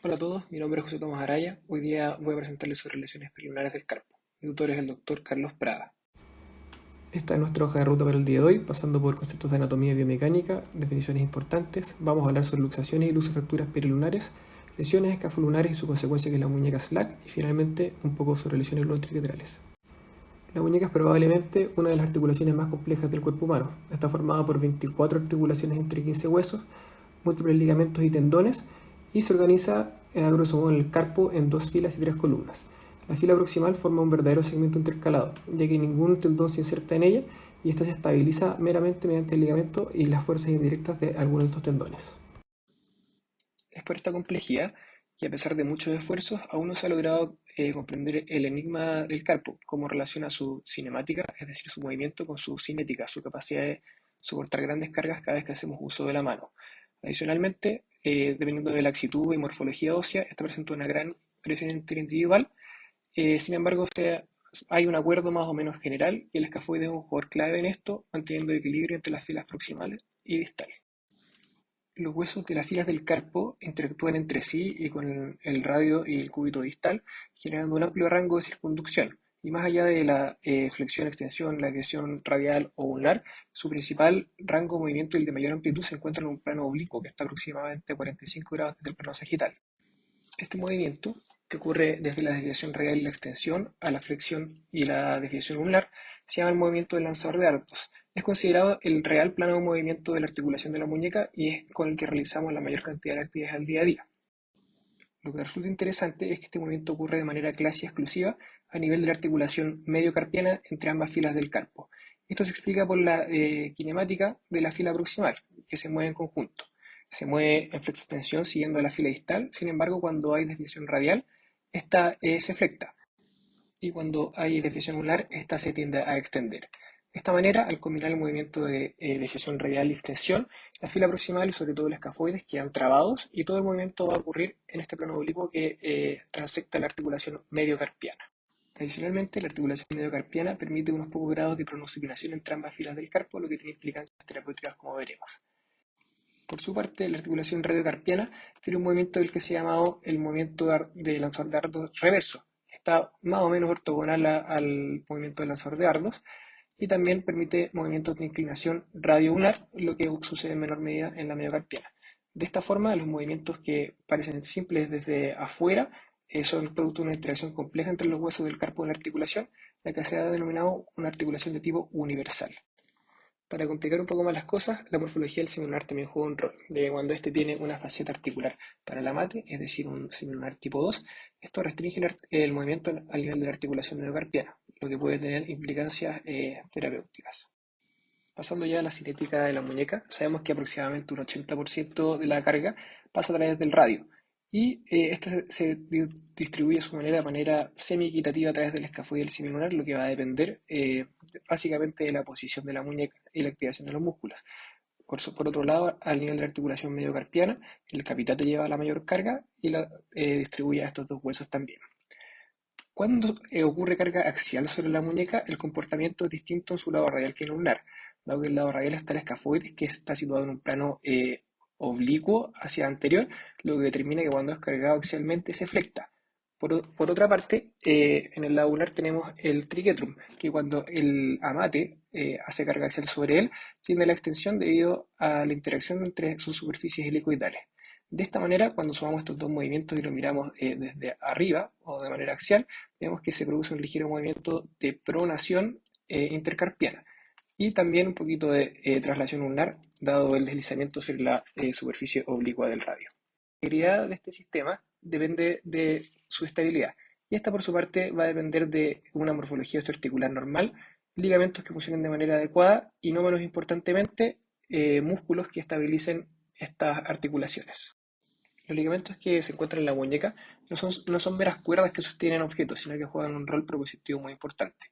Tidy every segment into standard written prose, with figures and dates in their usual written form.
Hola a todos, mi nombre es José Tomás Araya. Hoy día voy a presentarles sobre lesiones perilunares del carpo. Mi tutor es el doctor Carlos Prada. Esta es nuestra hoja de ruta para el día de hoy, pasando por conceptos de anatomía y biomecánica, definiciones importantes. Vamos a hablar sobre luxaciones y luxofracturas perilunares, lesiones escafolunares y su consecuencia que es la muñeca slack, y finalmente un poco sobre lesiones lunotriquetrales. La muñeca es probablemente una de las articulaciones más complejas del cuerpo humano. Está formada por 24 articulaciones entre 15 huesos, múltiples ligamentos y tendones, y se organiza a grosso modo en el carpo en dos filas y tres columnas. La fila proximal forma un verdadero segmento intercalado, ya que ningún tendón se inserta en ella y ésta se estabiliza meramente mediante el ligamento y las fuerzas indirectas de algunos de estos tendones. Es por esta complejidad que, a pesar de muchos esfuerzos, aún no se ha logrado comprender el enigma del carpo, cómo relaciona su cinemática, es decir, su movimiento, con su cinética, su capacidad de soportar grandes cargas cada vez que hacemos uso de la mano. Adicionalmente, dependiendo de la laxitud y morfología ósea, esta presenta una gran presión interindividual. Sin embargo, hay un acuerdo más o menos general y el escafoide es un jugador clave en esto, manteniendo equilibrio entre las filas proximales y distales. Los huesos de las filas del carpo interactúan entre sí y con el radio y el cúbito distal, generando un amplio rango de circunducción. Y más allá de la flexión, extensión, la adhesión radial o ular, su principal rango de movimiento y el de mayor amplitud se encuentra en un plano oblicuo que está aproximadamente a 45 grados desde el plano sagital. Este movimiento, que ocurre desde la desviación radial y la extensión a la flexión y la desviación ular, se llama el movimiento del lanzador de dardos. Es considerado el real plano de movimiento de la articulación de la muñeca y es con el que realizamos la mayor cantidad de actividades al día a día. Lo que resulta interesante es que este movimiento ocurre de manera casi exclusiva a nivel de la articulación mediocarpiana entre ambas filas del carpo. Esto se explica por la kinemática de la fila proximal, que se mueve en conjunto. Se mueve en flexo-extensión siguiendo la fila distal, sin embargo, cuando hay desviación radial, esta se flecta, y cuando hay desviación ular, esta se tiende a extender. De esta manera, al combinar el movimiento de desviación radial y extensión, la fila proximal y sobre todo los escafoides quedan trabados y todo el movimiento va a ocurrir en este plano oblicuo que transecta la articulación mediocarpiana. Adicionalmente, la articulación mediocarpiana permite unos pocos grados de pronosupinación entre ambas filas del carpo, lo que tiene implicancias terapéuticas como veremos. Por su parte, la articulación radiocarpiana tiene un movimiento del que se ha llamado el movimiento de lanzador de dardos reverso. Está más o menos ortogonal al movimiento de lanzador de dardos y también permite movimientos de inclinación radioulnar, lo que sucede en menor medida en la mediocarpiana. De esta forma, los movimientos que parecen simples desde afuera son producto de una interacción compleja entre los huesos del carpo de la articulación, la que se ha denominado una articulación de tipo universal. Para complicar un poco más las cosas, la morfología del semilunar también juega un rol, de que cuando éste tiene una faceta articular para la mate, es decir, un semilunar tipo 2, esto restringe el movimiento al nivel de la articulación endocarpiana, lo que puede tener implicancias terapéuticas. Pasando ya a la cinética de la muñeca, sabemos que aproximadamente un 80% de la carga pasa a través del radio y esto se distribuye a su manera de manera semi-equitativa a través del escafoide del semilunar, lo que va a depender básicamente de la posición de la muñeca y la activación de los músculos. Por otro lado, al nivel de la articulación mediocarpiana, el capitate lleva la mayor carga y la distribuye a estos dos huesos también. Cuando ocurre carga axial sobre la muñeca, el comportamiento es distinto en su lado radial que en ulnar, dado que el lado radial está el escafoides, que está situado en un plano oblicuo hacia anterior, lo que determina que cuando es cargado axialmente se flecta. Por otra parte, en el lado ular tenemos el triquetrum, que cuando el amate hace carga axial sobre él, tiende a la extensión debido a la interacción entre sus superficies helicoidales. De esta manera, cuando sumamos estos dos movimientos y lo miramos desde arriba o de manera axial, vemos que se produce un ligero movimiento de pronación intercarpiana y también un poquito de traslación ulnar, dado el deslizamiento sobre la superficie oblicua del radio. La integridad de este sistema depende de su estabilidad, y esta por su parte va a depender de una morfología osteoarticular normal, ligamentos que funcionen de manera adecuada y, no menos importantemente, músculos que estabilicen estas articulaciones. Los ligamentos que se encuentran en la muñeca no son meras cuerdas que sostienen objetos, sino que juegan un rol propositivo muy importante.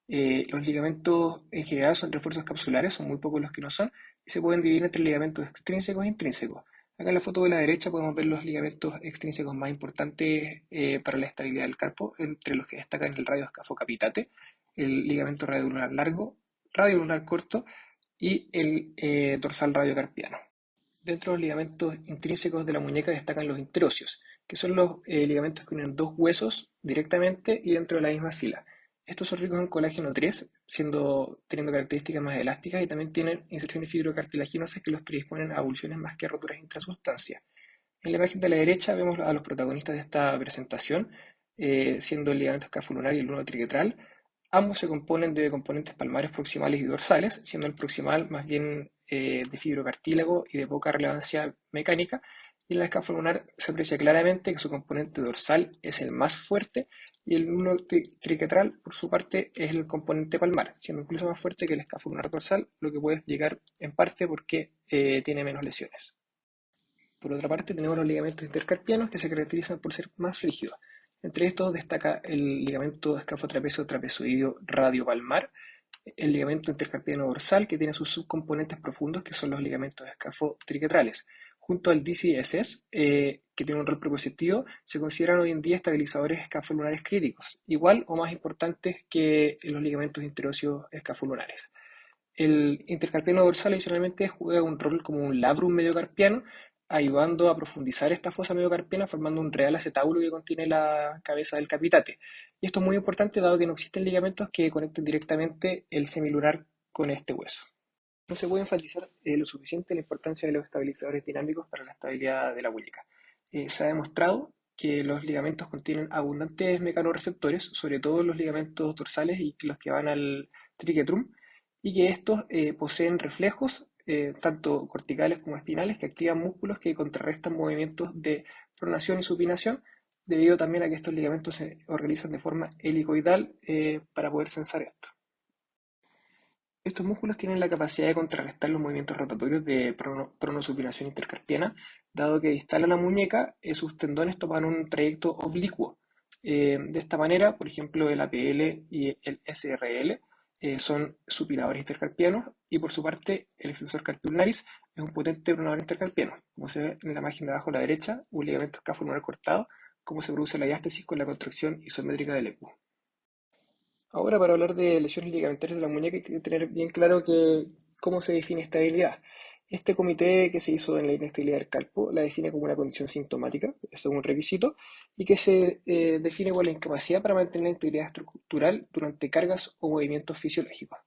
Los ligamentos en general son refuerzos capsulares, son muy pocos los que no son, y se pueden dividir entre ligamentos extrínsecos e intrínsecos. Acá en la foto de la derecha podemos ver los ligamentos extrínsecos más importantes para la estabilidad del carpo, entre los que destacan el radioescafo capitate, el ligamento radiolunar largo, radiolunar corto y el dorsal radiocarpiano. Dentro de los ligamentos intrínsecos de la muñeca destacan los interocios, que son los ligamentos que unen dos huesos directamente y dentro de la misma fila. Estos son ricos en colágeno 3, teniendo características más elásticas y también tienen inserciones fibrocartilaginosas que los predisponen a avulsiones más que a roturas intrasustancias. En la imagen de la derecha vemos a los protagonistas de esta presentación, siendo el ligamento escafolunar y el luno triquetral. Ambos se componen de componentes palmares proximales y dorsales, siendo el proximal más bien de fibrocartílago y de poca relevancia mecánica, y en la escafolunar se aprecia claramente que su componente dorsal es el más fuerte y el luno triquetral, por su parte, es el componente palmar, siendo incluso más fuerte que el escafolunar dorsal, lo que puede explicar en parte por qué tiene menos lesiones. Por otra parte, tenemos los ligamentos intercarpianos que se caracterizan por ser más rígidos. Entre estos destaca el ligamento escafotrapecio trapezoideo radiopalmar, el ligamento intercarpiano dorsal que tiene sus subcomponentes profundos que son los ligamentos escafotriquetrales. Junto al DCSS, que tiene un rol propositivo, se consideran hoy en día estabilizadores escafolulares críticos, igual o más importantes que los ligamentos interóseos escafolunares. El intercarpiano dorsal adicionalmente juega un rol como un labrum mediocarpiano, ayudando a profundizar esta fosa mediocarpiana formando un real acetábulo que contiene la cabeza del capitate. Y esto es muy importante dado que no existen ligamentos que conecten directamente el semilunar con este hueso. No se puede enfatizar lo suficiente la importancia de los estabilizadores dinámicos para la estabilidad de la muñeca. Se ha demostrado que los ligamentos contienen abundantes mecanorreceptores, sobre todo los ligamentos dorsales y los que van al triquetrum, y que estos poseen reflejos, tanto corticales como espinales, que activan músculos que contrarrestan movimientos de pronación y supinación, debido también a que estos ligamentos se organizan de forma helicoidal para poder censar esto. Estos músculos tienen la capacidad de contrarrestar los movimientos rotatorios de pronosupinación intercarpiana, dado que distal a la muñeca, sus tendones toman un trayecto oblicuo. De esta manera, por ejemplo, el APL y el SRL son supinadores intercarpianos y por su parte el extensor carpiulnaris es un potente pronador intercarpiano, como se ve en la imagen de abajo a la derecha, un ligamento escafolunar cortado, cómo se produce la diástesis con la contracción isométrica del equus. Ahora, para hablar de lesiones ligamentarias de la muñeca, hay que tener bien claro cómo se define esta estabilidad. Este comité que se hizo en la inestabilidad del carpo la define como una condición sintomática, esto es un requisito, y que se define por la incapacidad para mantener la integridad estructural durante cargas o movimientos fisiológicos.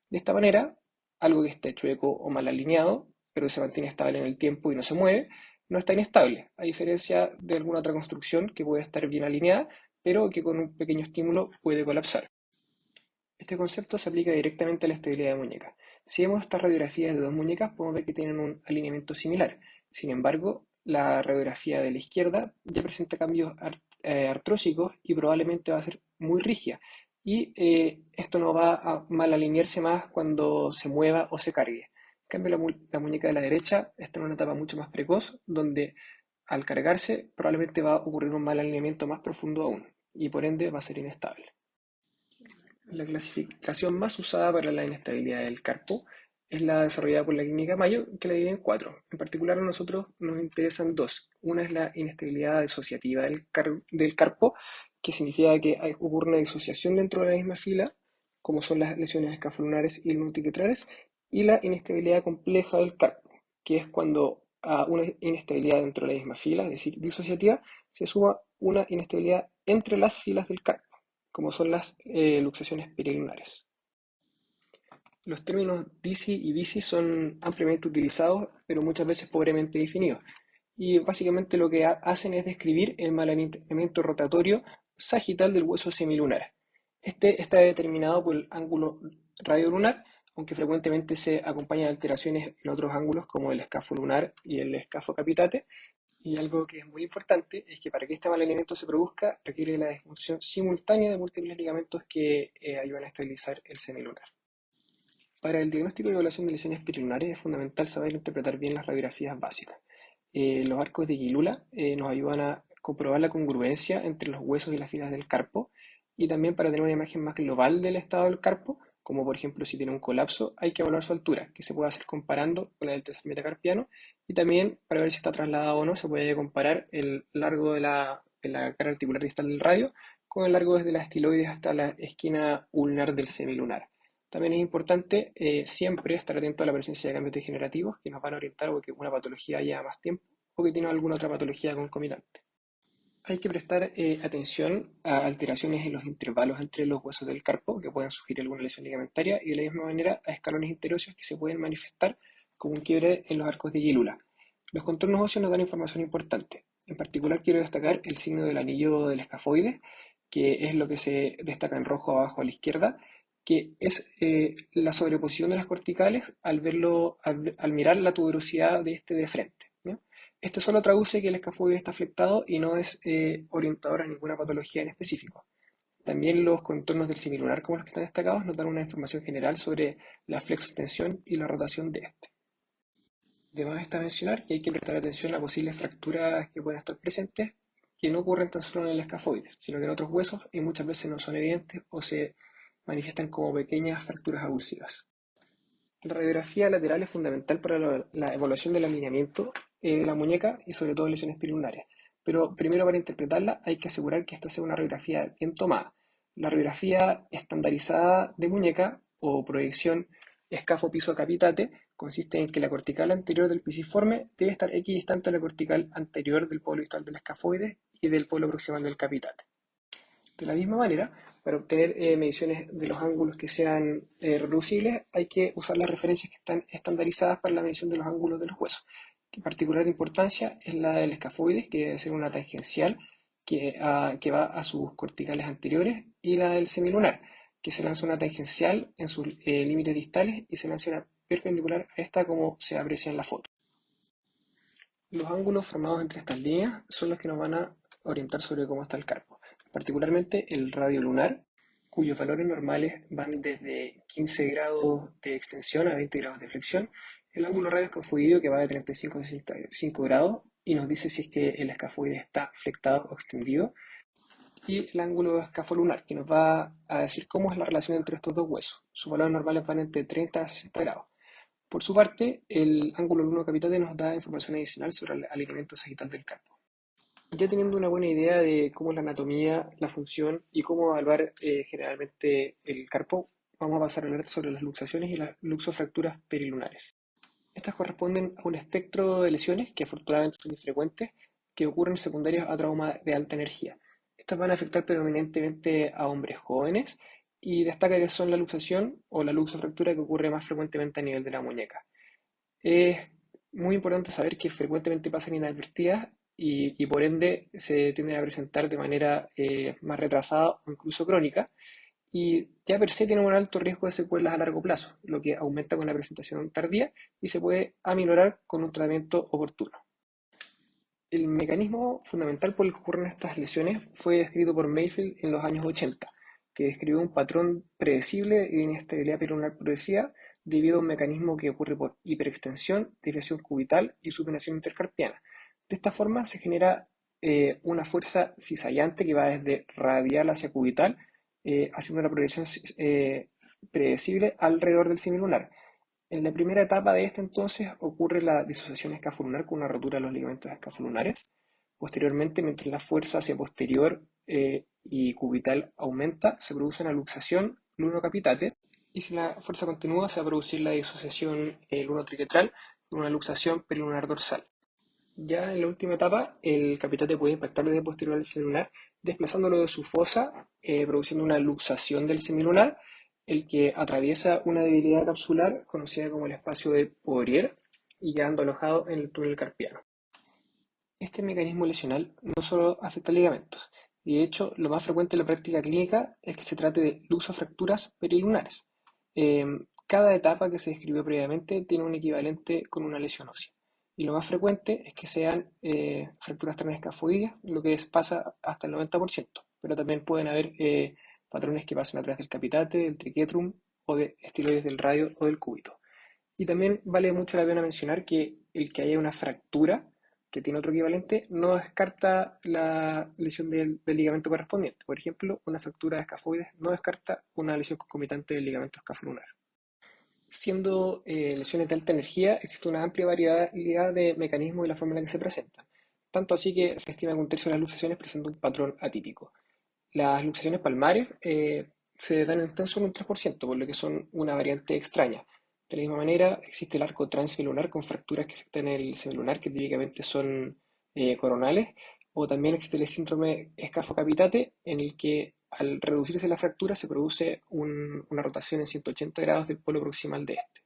De esta manera, algo que esté chueco o mal alineado, pero se mantiene estable en el tiempo y no se mueve, no está inestable, a diferencia de alguna otra construcción que puede estar bien alineada, pero que con un pequeño estímulo puede colapsar. Este concepto se aplica directamente a la estabilidad de muñecas. Si vemos estas radiografías de dos muñecas, podemos ver que tienen un alineamiento similar. Sin embargo, la radiografía de la izquierda ya presenta cambios artrósicos y probablemente va a ser muy rígida. Y esto no va a mal alinearse más cuando se mueva o se cargue. En cambio, la muñeca de la derecha está en una etapa mucho más precoz, donde al cargarse probablemente va a ocurrir un mal alineamiento más profundo aún, y por ende va a ser inestable. La clasificación más usada para la inestabilidad del carpo es la desarrollada por la clínica Mayo, que la divide en cuatro. En particular a nosotros nos interesan dos. Una es la inestabilidad disociativa del carpo, que significa que ocurre una disociación dentro de la misma fila, como son las lesiones escafolunares y multiquetrales, y la inestabilidad compleja del carpo, que es cuando a una inestabilidad dentro de la misma fila, es decir, disociativa, se suma una inestabilidad entre las filas del carpo, como son las luxaciones perilunares. Los términos DISI y BISI son ampliamente utilizados, pero muchas veces pobremente definidos. Y básicamente lo que hacen es describir el mal alineamiento rotatorio sagital del hueso semilunar. Este está determinado por el ángulo radiolunar, aunque frecuentemente se acompaña de alteraciones en otros ángulos como el escafo lunar y el escafo capitate. Y algo que es muy importante es que para que este mal alineamiento se produzca requiere la disfunción simultánea de múltiples ligamentos que ayudan a estabilizar el semilunar. Para el diagnóstico y evaluación de lesiones perilunares es fundamental saber interpretar bien las radiografías básicas. Los arcos de Guilula nos ayudan a comprobar la congruencia entre los huesos y las filas del carpo, y también para tener una imagen más global del estado del carpo, como por ejemplo si tiene un colapso, hay que evaluar su altura, que se puede hacer comparando con la del tercer metacarpiano, y también para ver si está trasladado o no, se puede comparar el largo de la cara articular distal del radio con el largo desde la estiloides hasta la esquina ulnar del semilunar. También es importante siempre estar atento a la presencia de cambios degenerativos que nos van a orientar o que una patología lleva más tiempo o que tiene alguna otra patología concomitante. Hay que prestar atención a alteraciones en los intervalos entre los huesos del carpo que pueden sugerir alguna lesión ligamentaria y de la misma manera a escalones interóseos que se pueden manifestar como un quiebre en los arcos de Gilula. Los contornos óseos nos dan información importante. En particular quiero destacar el signo del anillo del escafoide, que es lo que se destaca en rojo abajo a la izquierda, que es la sobreposición de las corticales al mirar la tuberosidad de este de frente, ¿ya? Esto solo traduce que el escafoide está flectado y no es orientador a ninguna patología en específico. También los contornos del semilunar, como los que están destacados, nos dan una información general sobre la flexoextensión y la rotación de este. Además está mencionar que hay que prestar atención a posibles fracturas que pueden estar presentes, que no ocurren tan solo en el escafoide, sino que en otros huesos y muchas veces no son evidentes o se manifiestan como pequeñas fracturas abulsivas. La radiografía lateral es fundamental para la evaluación del alineamiento de la muñeca y sobre todo lesiones pilulares. Pero primero para interpretarla hay que asegurar que esta sea una radiografía bien tomada. La radiografía estandarizada de muñeca o proyección escafo-piso-capitate consiste en que la cortical anterior del pisiforme debe estar equidistante a la cortical anterior del polo distal del escafoide y del polo proximal del capitate. De la misma manera, para obtener mediciones de los ángulos que sean reproducibles, hay que usar las referencias que están estandarizadas para la medición de los ángulos de los huesos. Que particular importancia es la del escafoides, que debe ser una tangencial que va a sus corticales anteriores, y la del semilunar, que se lanza una tangencial en sus límites distales y se lanza una perpendicular a esta como se aprecia en la foto. Los ángulos formados entre estas líneas son los que nos van a orientar sobre cómo está el carpo, particularmente el radio lunar, cuyos valores normales van desde 15 grados de extensión a 20 grados de flexión, el ángulo radio escafoideo que va de 35 a 65 grados y nos dice si es que el escafoide está flectado o extendido, y el ángulo escafolunar, que nos va a decir cómo es la relación entre estos dos huesos. Sus valores normales van entre 30 a 60 grados. Por su parte, el ángulo luno capitate nos da información adicional sobre el alineamiento sagital del carpo. Ya teniendo una buena idea de cómo es la anatomía, la función y cómo evaluar generalmente el carpo, vamos a pasar a hablar sobre las luxaciones y las luxofracturas perilunares. Estas corresponden a un espectro de lesiones que afortunadamente son infrecuentes, que ocurren secundarias a trauma de alta energía. Estas van a afectar predominantemente a hombres jóvenes y destaca que son la luxación o la luxofractura que ocurre más frecuentemente a nivel de la muñeca. Es muy importante saber que frecuentemente pasan inadvertidas y por ende se tienden a presentar de manera más retrasada o incluso crónica, y ya per se tienen un alto riesgo de secuelas a largo plazo, lo que aumenta con la presentación tardía y se puede aminorar con un tratamiento oportuno. El mecanismo fundamental por el que ocurren estas lesiones fue descrito por Mayfield en los años 80, que describió un patrón predecible de inestabilidad peroneal progresiva debido a un mecanismo que ocurre por hiperextensión, desviación cubital y supinación intercarpiana. De esta forma se genera una fuerza cizallante que va desde radial hacia cubital, haciendo una proyección predecible alrededor del semilunar. En la primera etapa de este entonces ocurre la disociación escafolunar con una rotura de los ligamentos escafolunares. Posteriormente, mientras la fuerza hacia posterior y cubital aumenta, se produce una luxación lunocapitate, y si la fuerza continúa se va a producir la disociación lunotriquetral con una luxación perilunar dorsal. Ya en la última etapa, el capitate puede impactar desde posterior al semilunar, desplazándolo de su fosa, produciendo una luxación del semilunar, el que atraviesa una debilidad capsular conocida como el espacio de Poirier y quedando alojado en el túnel carpiano. Este mecanismo lesional no solo afecta ligamentos, y de hecho lo más frecuente en la práctica clínica es que se trate de luxofracturas perilunares. Cada etapa que se describió previamente tiene un equivalente con una lesión ósea. Y lo más frecuente es que sean fracturas transescafoideas, lo que pasa hasta el 90%, pero también pueden haber patrones que pasen a través del capitate, del triquetrum o de estiloides del radio o del cúbito. Y también vale mucho la pena mencionar que el que haya una fractura que tiene otro equivalente no descarta la lesión del ligamento correspondiente. Por ejemplo, una fractura de escafoides no descarta una lesión concomitante del ligamento escafolunar. Siendo lesiones de alta energía, existe una amplia variedad de mecanismos y la forma en la que se presentan. Tanto así que se estima que un tercio de las luxaciones presenta un patrón atípico. Las luxaciones palmares se dan en tan solo un 3%, por lo que son una variante extraña. De la misma manera, existe el arco transmilunar con fracturas que afectan el semilunar, que típicamente son coronales, O también existe el síndrome escafocapitate, en el que al reducirse la fractura se produce una rotación en 180 grados del polo proximal de este.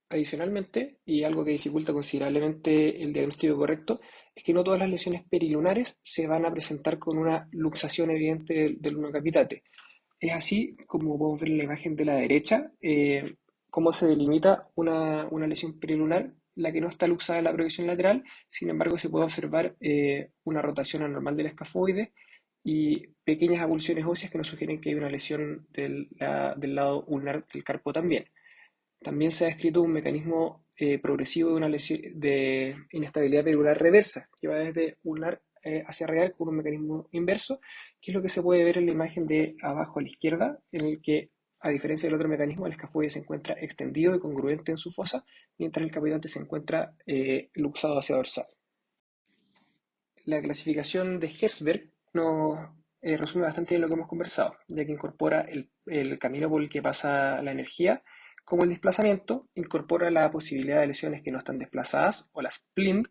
Adicionalmente, y algo que dificulta considerablemente el diagnóstico correcto, es que no todas las lesiones perilunares se van a presentar con una luxación evidente del luno capitate. Es así como podemos ver en la imagen de la derecha, cómo se delimita una lesión perilunar, la que no está luxada en la proyección lateral. Sin embargo, se puede observar una rotación anormal del escafoide y pequeñas avulsiones óseas que nos sugieren que hay una lesión del lado ulnar del carpo también. También se ha descrito un mecanismo progresivo de una lesión de inestabilidad peridular reversa, que va desde ulnar hacia radial con un mecanismo inverso, que es lo que se puede ver en la imagen de abajo a la izquierda, en el que, a diferencia del otro mecanismo, el escafoide se encuentra extendido y congruente en su fosa, mientras el capitate se encuentra luxado hacia dorsal. La clasificación de Herzberg nos resume bastante bien lo que hemos conversado, ya que incorpora el camino por el que pasa la energía, como el desplazamiento, incorpora la posibilidad de lesiones que no están desplazadas, o las PLIM,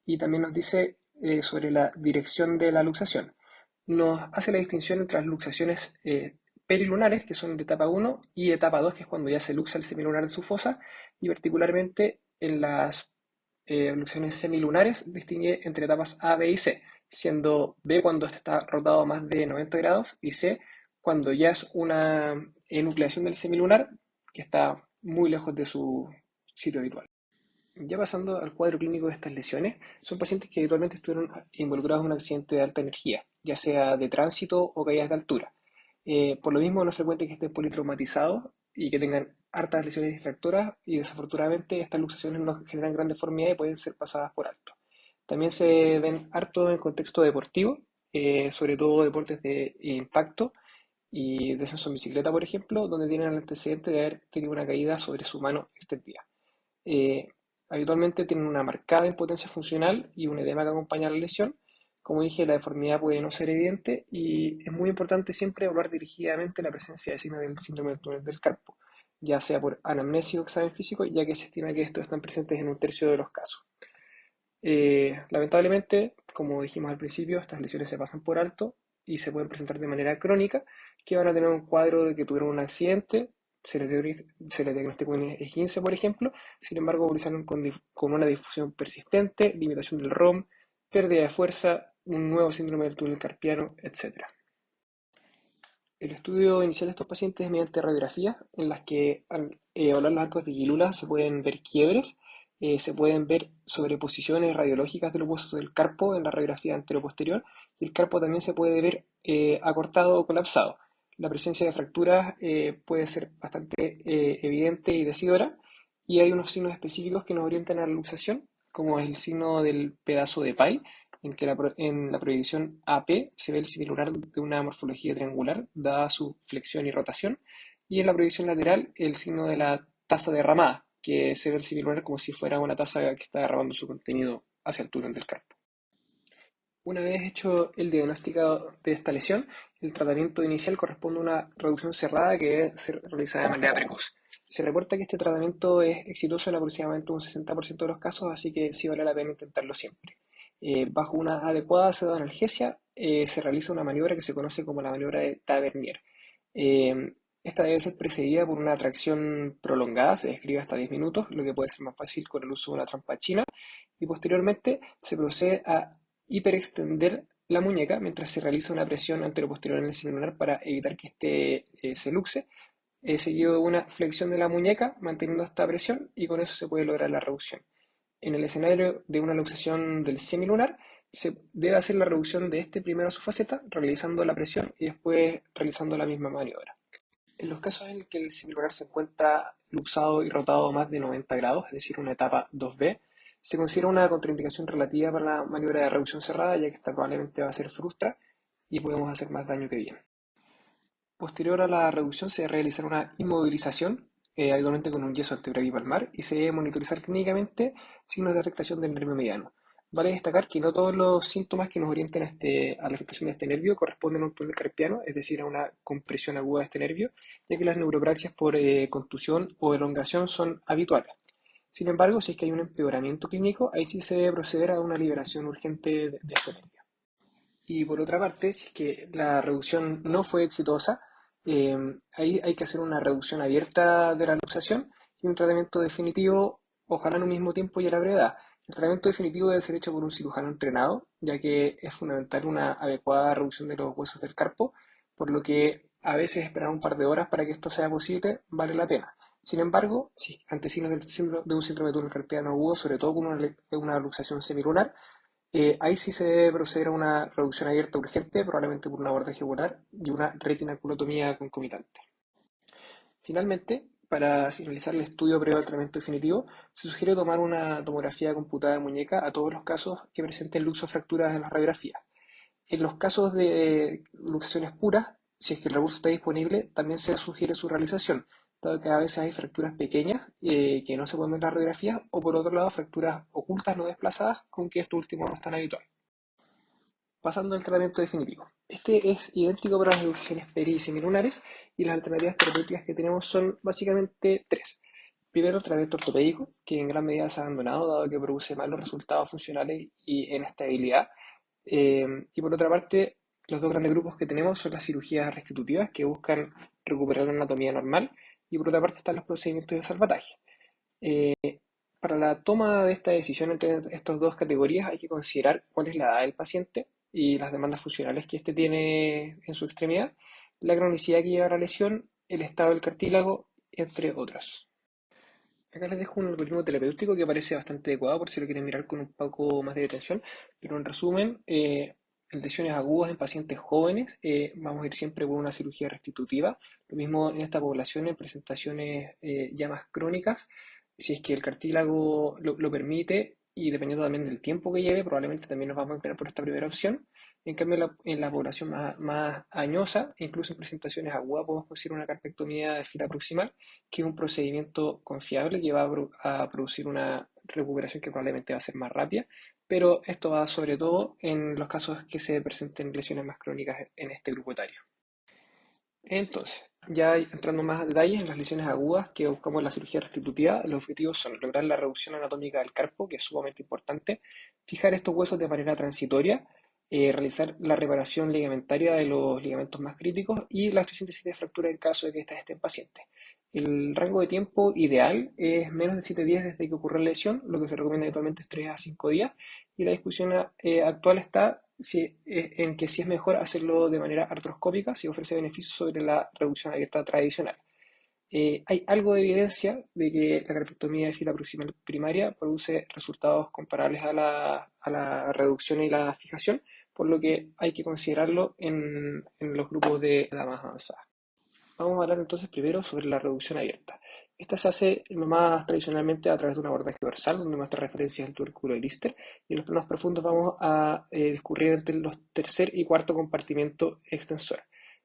y también nos dice sobre la dirección de la luxación. Nos hace la distinción entre las luxaciones perilunares, que son de etapa 1, y etapa 2, que es cuando ya se luxa el semilunar de su fosa, y particularmente en las luxaciones semilunares distingue entre etapas A, B y C, siendo B cuando este está rotado más de 90 grados y C cuando ya es una enucleación del semilunar que está muy lejos de su sitio habitual. Ya pasando al cuadro clínico de estas lesiones, son pacientes que habitualmente estuvieron involucrados en un accidente de alta energía, ya sea de tránsito o caídas de altura. Por lo mismo, no es frecuente que estén politraumatizados y que tengan hartas lesiones distractoras, y desafortunadamente estas luxaciones no generan gran deformidad y pueden ser pasadas por alto. También se ven harto en contexto deportivo, sobre todo deportes de impacto y descenso en bicicleta, por ejemplo, donde tienen el antecedente de haber tenido una caída sobre su mano extendida. Eh, Habitualmente tienen una marcada impotencia funcional y un edema que acompaña la lesión. Como dije, la deformidad puede no ser evidente y es muy importante siempre evaluar dirigidamente la presencia de signos del síndrome del túnel del carpo, ya sea por anamnesia o examen físico, ya que se estima que estos están presentes en un tercio de los casos. Lamentablemente, como dijimos al principio, estas lesiones se pasan por alto y se pueden presentar de manera crónica, que van a tener un cuadro de que tuvieron un accidente, se les diagnosticó un esguince, por ejemplo. Sin embargo, evolucionaron con una difusión persistente, limitación del ROM, pérdida de fuerza, un nuevo síndrome del túnel carpiano, etc. El estudio inicial de estos pacientes es mediante radiografías en las que al evaluar los arcos de Gilula se pueden ver quiebres, se pueden ver sobreposiciones radiológicas de los huesos del carpo en la radiografía anteroposterior, y el carpo también se puede ver acortado o colapsado. La presencia de fracturas puede ser bastante evidente y decidora, y hay unos signos específicos que nos orientan a la luxación, como es el signo del pedazo de pie, en que en la proyección AP se ve el semilunar de una morfología triangular, dada su flexión y rotación, y en la proyección lateral el signo de la taza derramada, que se ve el semilunar como si fuera una taza que está derramando su contenido hacia el túnel del carpo. Una vez hecho el diagnóstico de esta lesión, el tratamiento inicial corresponde a una reducción cerrada que debe ser realizada de manera precoz. Se reporta que este tratamiento es exitoso en aproximadamente un 60% de los casos, así que sí vale la pena intentarlo siempre. Bajo una adecuada pseudoanalgesia, se realiza una maniobra que se conoce como la maniobra de Tavernier. Eh, Esta debe ser precedida por una tracción prolongada, se describe hasta 10 minutos, lo que puede ser más fácil con el uso de una trampa china, y posteriormente se procede a hiperextender la muñeca mientras se realiza una presión anteroposterior en el semilunar para evitar que este se luxe, seguido de una flexión de la muñeca manteniendo esta presión, y con eso se puede lograr la reducción. En el escenario de una luxación del semilunar, se debe hacer la reducción de este primero a su faceta, realizando la presión y después realizando la misma maniobra. En los casos en que el semilunar se encuentra luxado y rotado a más de 90 grados, es decir, una etapa 2B, se considera una contraindicación relativa para la maniobra de reducción cerrada, ya que esta probablemente va a ser frustra y podemos hacer más daño que bien. Posterior a la reducción se debe realizar una inmovilización, habitualmente con un yeso antebraquipalmar, y se debe monitorizar clínicamente signos de afectación del nervio mediano. Vale destacar que no todos los síntomas que nos orientan a la afectación de este nervio corresponden a un túnel carpiano, es decir, a una compresión aguda de este nervio, ya que las neuropraxias por contusión o elongación son habituales. Sin embargo, si es que hay un empeoramiento clínico, ahí sí se debe proceder a una liberación urgente de este nervio. Y por otra parte, si es que la reducción no fue exitosa, eh, ahí hay que hacer una reducción abierta de la luxación y un tratamiento definitivo, ojalá en un mismo tiempo y a la brevedad. El tratamiento definitivo debe ser hecho por un cirujano entrenado, ya que es fundamental una adecuada reducción de los huesos del carpo, por lo que a veces esperar un par de horas para que esto sea posible vale la pena. Sin embargo, si ante signos de un síndrome de túnel carpiano agudo, sobre todo con una luxación semilunar, ahí sí se debe proceder a una reducción abierta urgente, probablemente por una abordaje ocular y una retinaculotomía concomitante. Finalmente, para finalizar el estudio previo al tratamiento definitivo, se sugiere tomar una tomografía computada de muñeca a todos los casos que presenten luxofracturas en las radiografías. En los casos de luxaciones puras, si es que el recurso está disponible, también se sugiere su realización, dado que a veces hay fracturas pequeñas que no se pueden ver en las radiografías, o por otro lado, fracturas ocultas no desplazadas, aunque esto último no es tan habitual. Pasando al tratamiento definitivo. Este es idéntico para las luxaciones peri y semilunares y las alternativas terapéuticas que tenemos son básicamente tres. Primero, el tratamiento ortopédico, que en gran medida se ha abandonado dado que produce malos resultados funcionales y inestabilidad. Y por otra parte, los dos grandes grupos que tenemos son las cirugías restitutivas, que buscan recuperar la anatomía normal, y por otra parte están los procedimientos de salvataje. Para la toma de esta decisión entre estas dos categorías hay que considerar cuál es la edad del paciente y las demandas funcionales que éste tiene en su extremidad, la cronicidad que lleva a la lesión, el estado del cartílago, entre otros. Acá les dejo un algoritmo terapéutico que parece bastante adecuado por si lo quieren mirar con un poco más de detención, pero en resumen, en lesiones agudas en pacientes jóvenes vamos a ir siempre por una cirugía restitutiva. Lo mismo en esta población en presentaciones ya más crónicas, si es que el cartílago lo permite y dependiendo también del tiempo que lleve, probablemente también nos vamos a inclinar por esta primera opción. En cambio, en la población más añosa, incluso en presentaciones agudas, podemos conseguir una carpectomía de fila proximal, que es un procedimiento confiable que va a producir una recuperación que probablemente va a ser más rápida, pero esto va sobre todo en los casos que se presenten lesiones más crónicas en este grupo etario. Entonces, ya entrando más a detalles en las lesiones agudas que buscamos en la cirugía restitutiva, los objetivos son lograr la reducción anatómica del carpo, que es sumamente importante, fijar estos huesos de manera transitoria, realizar la reparación ligamentaria de los ligamentos más críticos y la osteosíntesis de fractura en caso de que ésta esté en paciente. El rango de tiempo ideal es menos de 7 días desde que ocurre la lesión, lo que se recomienda habitualmente es 3 a 5 días, y la discusión actual está en que si es mejor hacerlo de manera artroscópica, si ofrece beneficios sobre la reducción abierta tradicional. Hay algo de evidencia de que la carpectomía de fila proximal primaria produce resultados comparables a la reducción y la fijación, por lo que hay que considerarlo en los grupos de edad más avanzada. Vamos a hablar entonces primero sobre la reducción abierta. Esta se hace lo más tradicionalmente a través de un abordaje dorsal, donde nuestra referencia es el tubérculo de Lister, y en los planos profundos vamos a discurrir entre los tercer y cuarto compartimento extensor.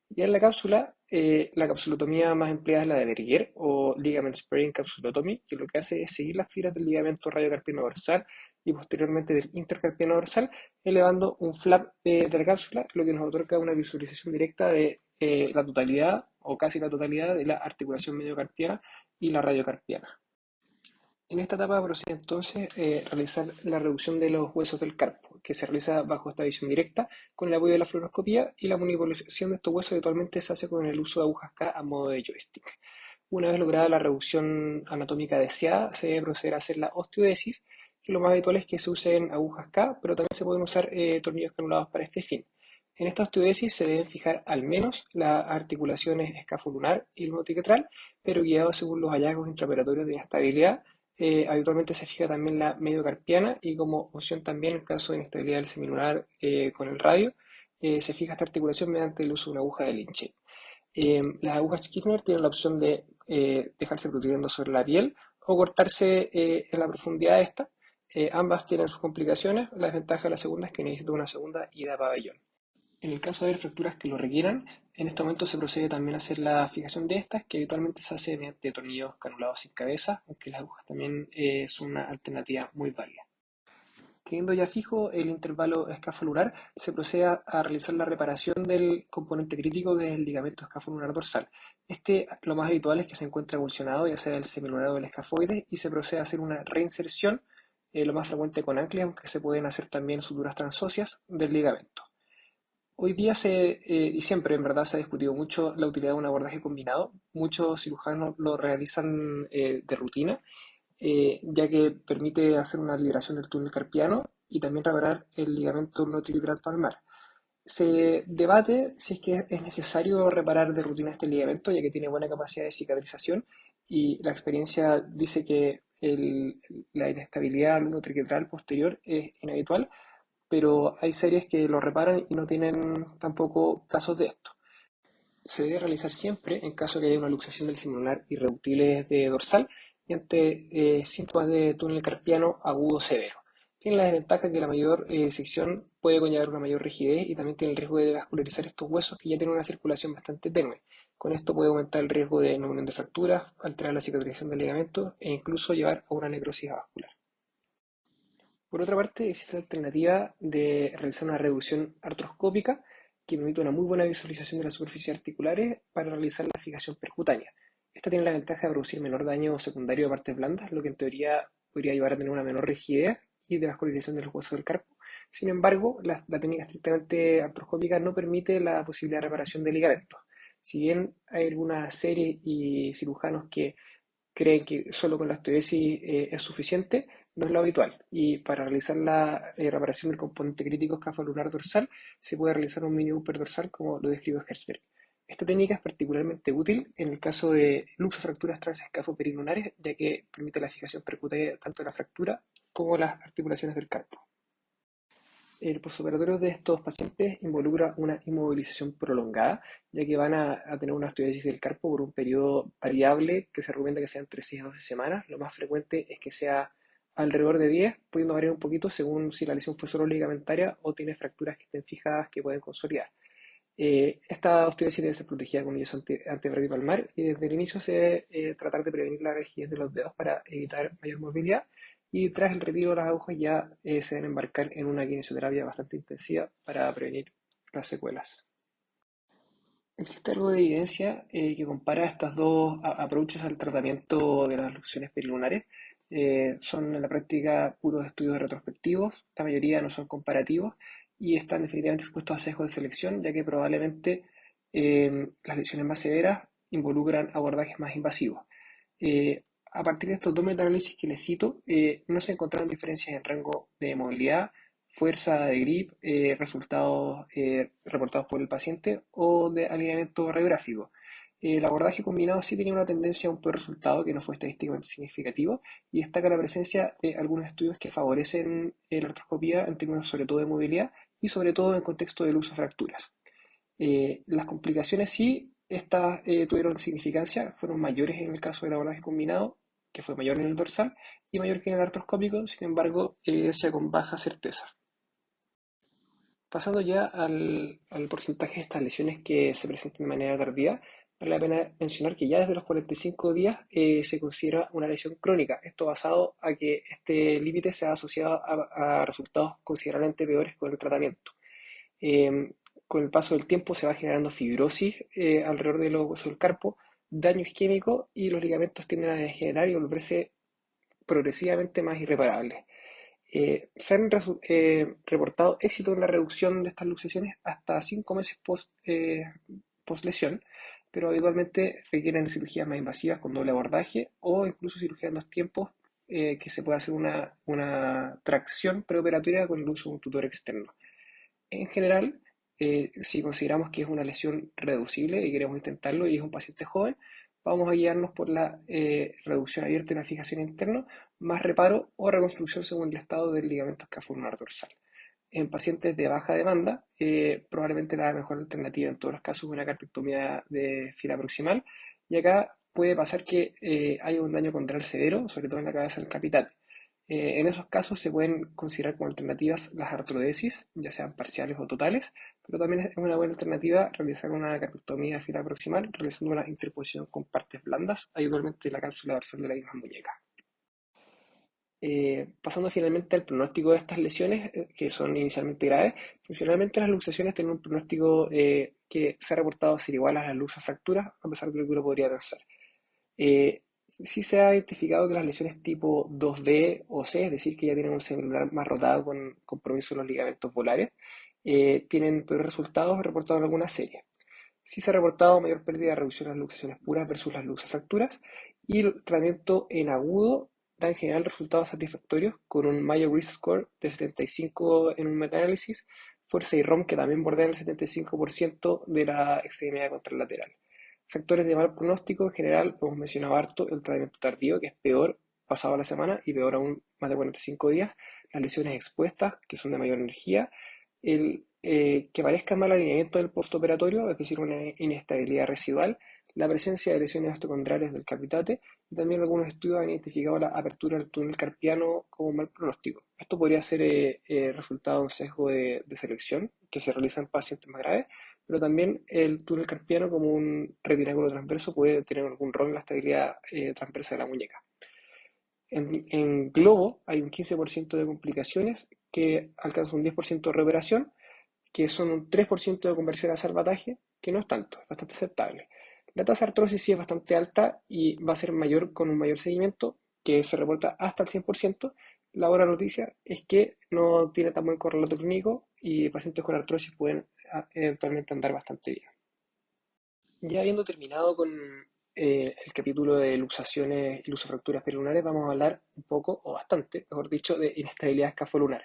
Ya en la cápsula, la capsulotomía más empleada es la de Berger o ligament sparing capsulotomy, que lo que hace es seguir las fibras del ligamento radiocarpiano dorsal y posteriormente del intercarpiano dorsal, elevando un flap de la cápsula, lo que nos otorga una visualización directa de la totalidad o casi la totalidad de la articulación mediocarpiana y la radiocarpiana. En esta etapa procede entonces realizar la reducción de los huesos del carpo, que se realiza bajo esta visión directa con el apoyo de la fluoroscopía, y la manipulación de estos huesos habitualmente se hace con el uso de agujas K a modo de joystick. Una vez lograda la reducción anatómica deseada, se debe proceder a hacer la osteodesis, que lo más habitual es que se usen agujas K, pero también se pueden usar tornillos canulados para este fin. En esta osteodesis se deben fijar al menos las articulaciones escafolunar y el multiquetral, pero guiados según los hallazgos intraoperatorios de inestabilidad. Habitualmente se fija también la mediocarpiana y como opción también en caso de inestabilidad del semilunar con el radio, se fija esta articulación mediante el uso de una aguja de Lynch. Las agujas Kirchner tienen la opción de dejarse protegiendo sobre la piel o cortarse en la profundidad de esta. Ambas tienen sus complicaciones. La desventaja de la segunda es que necesita una segunda ida a pabellón. En el caso de haber fracturas que lo requieran, en este momento se procede también a hacer la fijación de estas, que habitualmente se hace mediante tornillos canulados sin cabeza, aunque las agujas también son una alternativa muy válida. Teniendo ya fijo el intervalo escáfolular, se procede a realizar la reparación del componente crítico que es el ligamento escáfolular dorsal. Este, lo más habitual es que se encuentre avulsionado, ya sea el semilunar o el escafoide, y se procede a hacer una reinserción, lo más frecuente con anclas, aunque se pueden hacer también suturas transóseas del ligamento. Hoy día y siempre en verdad se ha discutido mucho la utilidad de un abordaje combinado. Muchos cirujanos lo realizan de rutina, ya que permite hacer una liberación del túnel carpiano y también reparar el ligamento nototrigeminal palmar. Se debate si es que es necesario reparar de rutina este ligamento, ya que tiene buena capacidad de cicatrización y la experiencia dice que la inestabilidad lunotriquetral posterior es inhabitual, pero hay series que lo reparan y no tienen tampoco casos de esto. Se debe realizar siempre en caso de que haya una luxación del semilunar irreductible de dorsal y ante síntomas de túnel carpiano agudo severo. Tiene la desventaja que la mayor sección puede conllevar una mayor rigidez y también tiene el riesgo de vascularizar estos huesos que ya tienen una circulación bastante tenue. Con esto puede aumentar el riesgo de unión de fracturas, alterar la cicatrización del ligamento e incluso llevar a una necrosis vascular. Por otra parte, existe la alternativa de realizar una reducción artroscópica que permite una muy buena visualización de las superficies articulares para realizar la fijación percutánea. Esta tiene la ventaja de producir menor daño secundario de partes blandas, lo que en teoría podría llevar a tener una menor rigidez y de vascularización de los huesos del carpo. Sin embargo, la técnica estrictamente artroscópica no permite la posibilidad de reparación de ligamentos. Si bien hay algunas series y cirujanos que creen que solo con la osteodesis es suficiente, no es lo habitual. Y para realizar la reparación del componente crítico escafolular dorsal, se puede realizar un mini upper dorsal como lo describe Herzberg. Esta técnica es particularmente útil en el caso de luxofracturas transescafoperilunares, ya que permite la fijación percutánea tanto de la fractura como las articulaciones del carpo. El postoperatorio de estos pacientes involucra una inmovilización prolongada, ya que van a tener una osteodesis del carpo por un periodo variable que se recomienda que sea entre 6 a 12 semanas. Lo más frecuente es que sea alrededor de 10, pudiendo variar un poquito según si la lesión fue solo ligamentaria o tiene fracturas que estén fijadas que pueden consolidar. Esta osteodesis debe ser protegida con un yeso antebrachipalmar y desde el inicio se debe tratar de prevenir la rigidez de los dedos para evitar mayor movilidad y tras el retiro de las agujas ya se deben embarcar en una kinesioterapia bastante intensiva para prevenir las secuelas. Existe algo de evidencia que compara estas dos approaches al tratamiento de las luxaciones perilunares. Son en la práctica puros estudios retrospectivos, la mayoría no son comparativos y están definitivamente expuestos a sesgos de selección, ya que probablemente las lesiones más severas involucran abordajes más invasivos. A partir de estos dos metaanálisis que les cito, no se encontraron diferencias en rango de movilidad, fuerza de grip, resultados reportados por el paciente o de alineamiento radiográfico. El abordaje combinado sí tenía una tendencia a un peor resultado que no fue estadísticamente significativo y destaca la presencia de algunos estudios que favorecen la artroscopía en términos sobre todo de movilidad y sobre todo en contexto del uso de fracturas. Las complicaciones sí, estas tuvieron significancia, fueron mayores en el caso del abordaje combinado, que fue mayor en el dorsal y mayor que en el artroscópico, sin embargo, evidencia con baja certeza. Pasando ya al porcentaje de estas lesiones que se presentan de manera tardía, vale la pena mencionar que ya desde los 45 días se considera una lesión crónica. Esto basado a que este límite se ha asociado a resultados considerablemente peores con el tratamiento. Eh, con el paso del tiempo se va generando fibrosis alrededor de los huesos del carpo, daño isquémico y los ligamentos tienden a degenerar y volverse progresivamente más irreparables. Se han reportado éxito en la reducción de estas luxaciones hasta 5 meses post lesión, pero habitualmente requieren cirugías más invasivas con doble abordaje o incluso cirugía en dos tiempos que se puede hacer una tracción preoperatoria con el uso de un tutor externo. En general, si consideramos que es una lesión reducible y queremos intentarlo y es un paciente joven, vamos a guiarnos por la reducción abierta y la fijación interna, más reparo o reconstrucción según el estado del ligamento escafolunar dorsal. En pacientes de baja demanda, probablemente la mejor alternativa en todos los casos es una carpectomía de fila proximal, y acá puede pasar que haya un daño condral severo, sobre todo en la cabeza del capital. En esos casos se pueden considerar como alternativas las artrodesis, ya sean parciales o totales, pero también es una buena alternativa realizar una carpectomía de fila proximal realizando una interposición con partes blandas, habitualmente la cápsula dorsal de la misma muñeca. Pasando finalmente al pronóstico de estas lesiones, que son inicialmente graves, funcionalmente las luxaciones tienen un pronóstico que se ha reportado ser igual a las luxofracturas, a pesar de lo que uno podría pensar. Sí se ha identificado que las lesiones tipo 2B o C, es decir, que ya tienen un semilunar más rotado con compromiso de los ligamentos volares, tienen peores resultados reportados en algunas series. Sí se ha reportado mayor pérdida de reducción en las luxaciones puras versus las luxofracturas, y el tratamiento en agudo da en general resultados satisfactorios con un Mayo Risk Score de 75 en un metaanálisis, fuerza y ROM que también bordean el 75% de la extremidad contralateral. Factores de mal pronóstico en general, hemos mencionado harto el tratamiento tardío, que es peor pasado la semana y peor aún más de 45 días, las lesiones expuestas, que son de mayor energía, el que parezca mal alineamiento del postoperatorio, es decir, una inestabilidad residual, la presencia de lesiones osteocondrales del capitate, y también algunos estudios han identificado la apertura del túnel carpiano como mal pronóstico. Esto podría ser resultado de un sesgo de selección que se realiza en pacientes más graves, pero también el túnel carpiano como un retináculo transverso puede tener algún rol en la estabilidad transversa de la muñeca. En globo hay un 15% de complicaciones que alcanzan un 10% de recuperación, que son un 3% de conversión a salvataje, que no es tanto, es bastante aceptable. La tasa de artrosis sí es bastante alta y va a ser mayor con un mayor seguimiento, que se reporta hasta el 100%. La buena noticia es que no tiene tan buen correlato clínico y pacientes con artrosis pueden eventualmente andar bastante bien. Ya habiendo terminado con el capítulo de luxaciones y luxofracturas perilunares, vamos a hablar un poco, o bastante, mejor dicho, de inestabilidad escafolunar.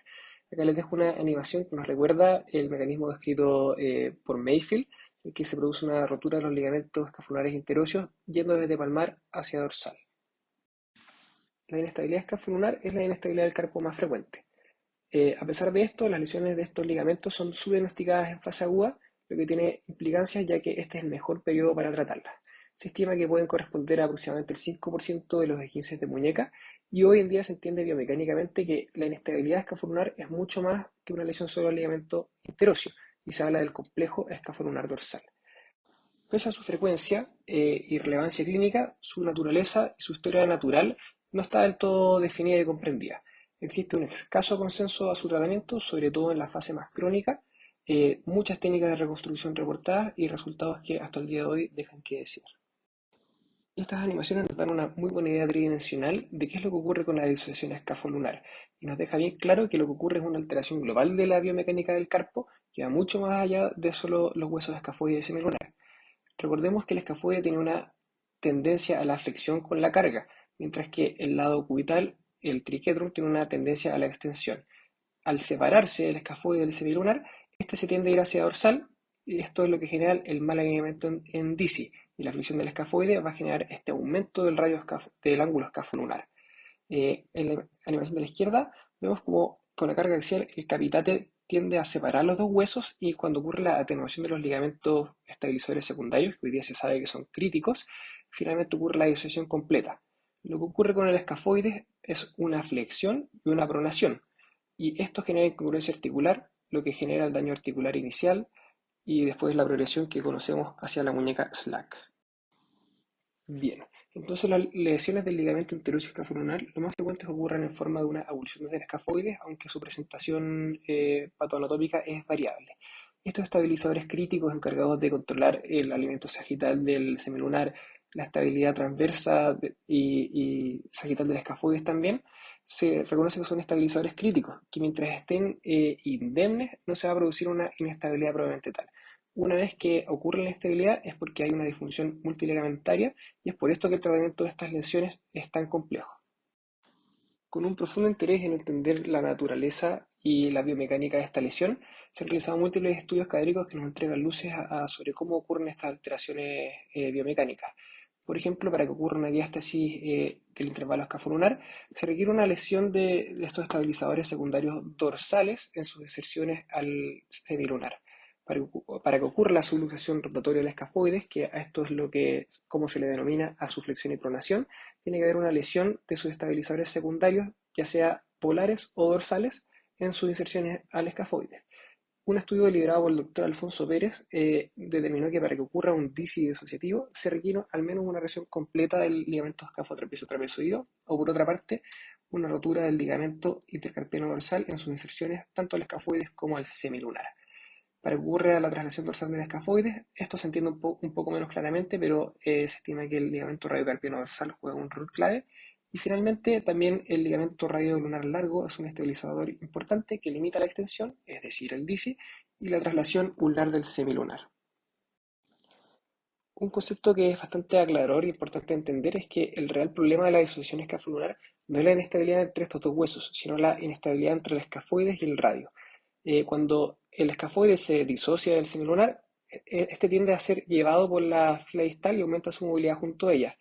Acá les dejo una animación que nos recuerda el mecanismo descrito por Mayfield, en que se produce una rotura de los ligamentos escafolares interóseos yendo desde palmar hacia dorsal. La inestabilidad escafolunar es la inestabilidad del carpo más frecuente. A pesar de esto, las lesiones de estos ligamentos son subdiagnosticadas en fase aguda, lo que tiene implicancias ya que este es el mejor periodo para tratarlas. Se estima que pueden corresponder a aproximadamente el 5% de los esguinces de muñeca, y hoy en día se entiende biomecánicamente que la inestabilidad escafolunar es mucho más que una lesión solo al ligamento interóseo, y se habla del complejo escafolunar dorsal. Pese a su frecuencia y relevancia clínica, su naturaleza y su historia natural no está del todo definida y comprendida. Existe un escaso consenso a su tratamiento, sobre todo en la fase más crónica, muchas técnicas de reconstrucción reportadas y resultados que hasta el día de hoy dejan que decir. Estas animaciones nos dan una muy buena idea tridimensional de qué es lo que ocurre con la disociación escafolunar, y nos deja bien claro que lo que ocurre es una alteración global de la biomecánica del carpo que va mucho más allá de solo los huesos escafoides y semilunares. Recordemos que el escafoide tiene una tendencia a la flexión con la carga, mientras que el lado cubital, el triquetrum, tiene una tendencia a la extensión. Al separarse el escafoide del semilunar, este se tiende a ir hacia dorsal, y esto es lo que genera el mal alineamiento en DISI, y la flexión del escafoide va a generar este aumento del radio del ángulo escafolunar. En la animación de la izquierda vemos como con la carga axial el capitate tiende a separar los dos huesos, y cuando ocurre la atenuación de los ligamentos estabilizadores secundarios, que hoy día se sabe que son críticos, finalmente ocurre la disociación completa. Lo que ocurre con el escafoide es una flexión y una pronación, y esto genera incongruencia articular, lo que genera el daño articular inicial y después la progresión que conocemos hacia la muñeca slack. Bien, entonces las lesiones del ligamento anterosio escafolunar lo más frecuentes ocurren en forma de una abulsión del escafoides, aunque su presentación patoanatómica es variable. Estos estabilizadores críticos encargados de controlar el alimento sagital del semilunar, la estabilidad transversa y sagital del escafoides también, se reconoce que son estabilizadores críticos, que mientras estén indemnes no se va a producir una inestabilidad probablemente tal. Una vez que ocurre la inestabilidad es porque hay una disfunción multiligamentaria, y es por esto que el tratamiento de estas lesiones es tan complejo. Con un profundo interés en entender la naturaleza y la biomecánica de esta lesión, se han realizado múltiples estudios cadéricos que nos entregan luces sobre cómo ocurren estas alteraciones biomecánicas. Por ejemplo, para que ocurra una diástasis del intervalo escafolunar, se requiere una lesión de estos estabilizadores secundarios dorsales en sus inserciones al semilunar. Para que ocurra la subluxación rotatoria del escafoides, que a esto es como se le denomina a su flexión y pronación, tiene que haber una lesión de sus estabilizadores secundarios, ya sea polares o dorsales, en sus inserciones al escafoide. Un estudio liderado por el doctor Alfonso Pérez determinó que para que ocurra un DISI disociativo se requiere al menos una lesión completa del ligamento escafotrapecio-trapezoideo, o por otra parte, una rotura del ligamento intercarpiano dorsal en sus inserciones tanto al escafoides como al semilunar. Para que ocurra la traslación dorsal del escafoides, esto se entiende un poco menos claramente, pero se estima que el ligamento radiocarpiano dorsal juega un rol clave. Y finalmente, también el ligamento radiolunar largo es un estabilizador importante que limita la extensión, es decir, el DISI, y la traslación ulnar del semilunar. Un concepto que es bastante aclarador y importante entender es que el real problema de la disociación escafolunar no es la inestabilidad entre estos dos huesos, sino la inestabilidad entre el escafoides y el radio. Cuando el escafoide se disocia del semilunar, este tiende a ser llevado por la fila distal y aumenta su movilidad junto a ella.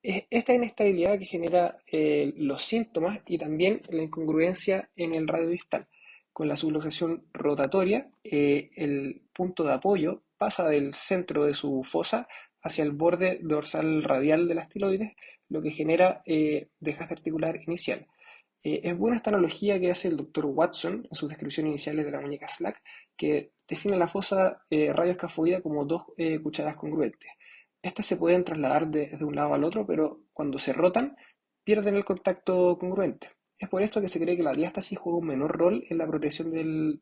Es esta inestabilidad que genera los síntomas y también la incongruencia en el radio distal. Con la subluxación rotatoria, el punto de apoyo pasa del centro de su fosa hacia el borde dorsal radial del astiloides, lo que genera desgaste articular inicial. Es buena esta analogía que hace el doctor Watson en sus descripciones iniciales de la muñeca Slack, que define la fosa radioescafoidea como dos cucharadas congruentes. Estas se pueden trasladar de un lado al otro, pero cuando se rotan, pierden el contacto congruente. Es por esto que se cree que la diástasis juega un menor rol en la progresión del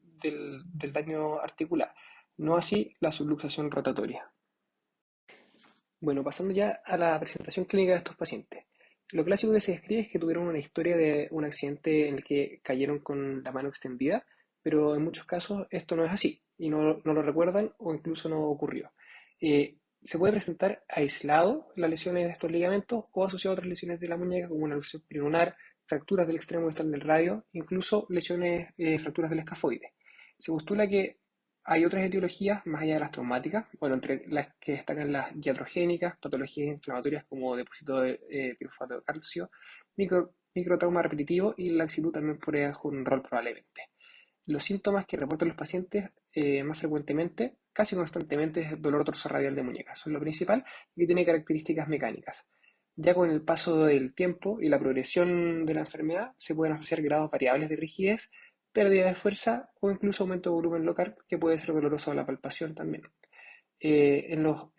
daño articular, no así la subluxación rotatoria. Bueno, pasando ya a la presentación clínica de estos pacientes. Lo clásico que se describe es que tuvieron una historia de un accidente en el que cayeron con la mano extendida, pero en muchos casos esto no es así y no lo recuerdan o incluso no ocurrió. Se puede presentar aislado las lesiones de estos ligamentos o asociado a otras lesiones de la muñeca como una lesión perilunar, fracturas del extremo distal del radio, incluso lesiones, fracturas del escafoide. Se postula que hay otras etiologías más allá de las traumáticas, bueno, entre las que destacan las iatrogénicas, patologías inflamatorias como depósito de pirofosfato de calcio, microtrauma repetitivo y la laxitud también podría jugar un rol probablemente. Los síntomas que reportan los pacientes más frecuentemente, casi constantemente, es el dolor dorsal-radial de muñeca. Son lo principal y que tiene características mecánicas. Ya con el paso del tiempo y la progresión de la enfermedad, se pueden asociar grados variables de rigidez, pérdida de fuerza o incluso aumento de volumen local, que puede ser doloroso a la palpación también. En los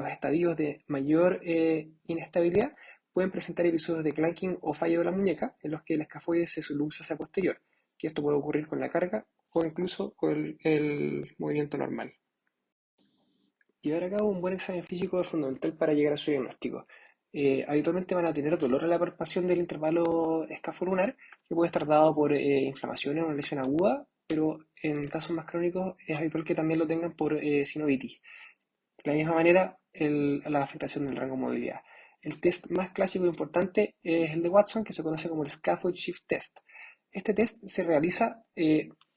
estadios de mayor inestabilidad, pueden presentar episodios de clanking o fallo de la muñeca, en los que el escafoide se subluxa hacia posterior, que esto puede ocurrir con la carga o incluso con el movimiento normal. Llevar a cabo un buen examen físico es fundamental para llegar a su diagnóstico. Habitualmente van a tener dolor a la palpación del intervalo escafolunar, que puede estar dado por inflamación o una lesión aguda, pero en casos más crónicos es habitual que también lo tengan por sinovitis. De la misma manera, la afectación del rango de movilidad. El test más clásico e importante es el de Watson, que se conoce como el Scaffold Shift Test. Este test se realiza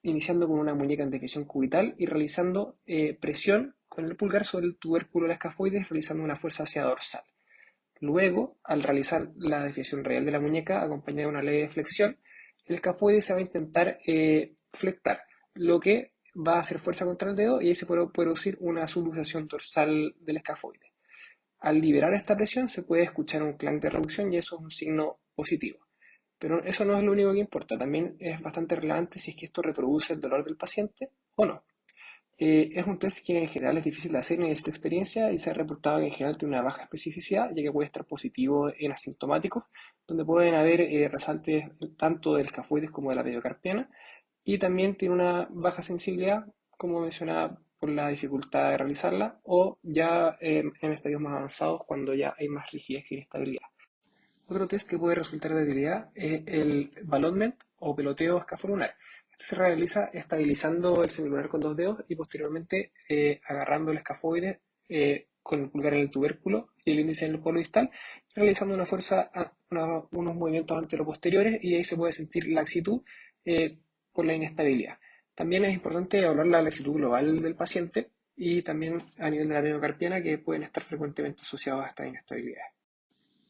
iniciando con una muñeca en deflexión cubital y realizando presión con el pulgar sobre el tubérculo del escafoides, realizando una fuerza hacia dorsal. Luego, al realizar la deflexión real de la muñeca, acompañada de una leve flexión, el escafoide se va a intentar flectar, lo que va a hacer fuerza contra el dedo y ahí se puede producir una subluxación dorsal del escafoide. Al liberar esta presión se puede escuchar un clank de reducción y eso es un signo positivo. Pero eso no es lo único que importa, también es bastante relevante si es que esto reproduce el dolor del paciente o no. Es un test que en general es difícil de hacer en esta experiencia y se ha reportado que en general tiene una baja especificidad, ya que puede estar positivo en asintomáticos, donde pueden haber resaltes tanto del escafoides como de la pediocarpiana, y también tiene una baja sensibilidad, como mencionaba, por la dificultad de realizarla, o ya en estadios más avanzados, cuando ya hay más rigidez que inestabilidad. Otro test que puede resultar de utilidad es el ballonment o peloteo escafolunar. Este se realiza estabilizando el semilunar con dos dedos y posteriormente agarrando el escafoide con el pulgar en el tubérculo y el índice en el polo distal, realizando una fuerza, unos movimientos anteroposteriores y ahí se puede sentir laxitud por la inestabilidad. También es importante evaluar la laxitud global del paciente y también a nivel de la miocarpiana, que pueden estar frecuentemente asociados a esta inestabilidad.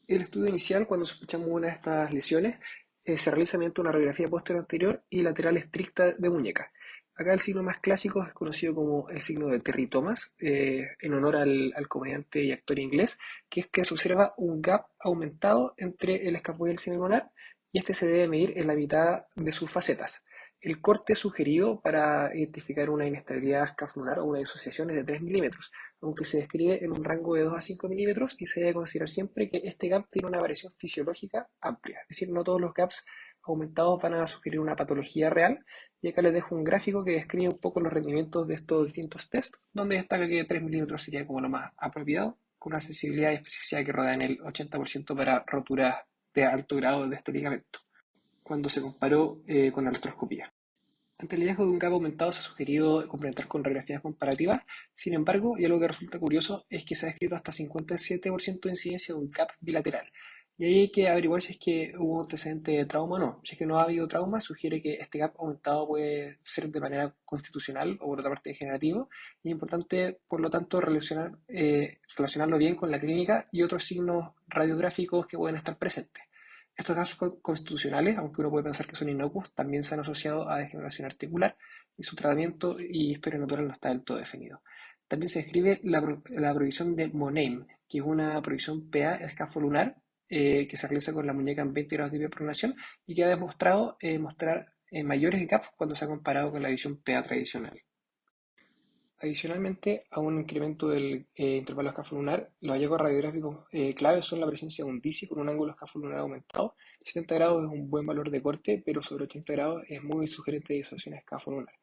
El estudio inicial, cuando sospechamos una de estas lesiones, se realiza mediante una radiografía posterior anterior y lateral estricta de muñeca. Acá el signo más clásico es conocido como el signo de Terry Thomas, en honor al comediante y actor inglés, que es que se observa un gap aumentado entre el escafoide y el semilunar, y este se debe medir en la mitad de sus facetas. El corte sugerido para identificar una inestabilidad escaflunar o una disociación es de 3 milímetros, aunque se describe en un rango de 2 a 5 milímetros y se debe considerar siempre que este gap tiene una variación fisiológica amplia, es decir, no todos los gaps aumentados van a sugerir una patología real, y acá les dejo un gráfico que describe un poco los rendimientos de estos distintos tests, donde destaca que 3 milímetros sería como lo más apropiado, con una sensibilidad y especificidad que rodean el 80% para roturas de alto grado de este ligamento, cuando se comparó con la artroscopía. Ante el hallazgo de un gap aumentado se ha sugerido complementar con radiografías comparativas. Sin embargo, y algo que resulta curioso es que se ha descrito hasta 57% de incidencia de un gap bilateral. Y ahí hay que averiguar si es que hubo antecedente de trauma o no. Si es que no ha habido trauma, sugiere que este gap aumentado puede ser de manera constitucional o por otra parte degenerativo. Y es importante, por lo tanto, relacionarlo bien con la clínica y otros signos radiográficos que pueden estar presentes. Estos casos constitucionales, aunque uno puede pensar que son inocuos, también se han asociado a degeneración articular y su tratamiento y historia natural no está del todo definido. También se describe la provisión de Monheim, que es una provisión PA escafolunar que se realiza con la muñeca en 20 grados de hiperpronación y que ha demostrado mostrar mayores gaps cuando se ha comparado con la visión PA tradicional. Adicionalmente, a un incremento del intervalo escafolunar, los hallazgos radiográficos claves son la presencia de un DISI con un ángulo escafolunar aumentado. 70 grados es un buen valor de corte, pero sobre 80 grados es muy sugerente de disociación escafolunar.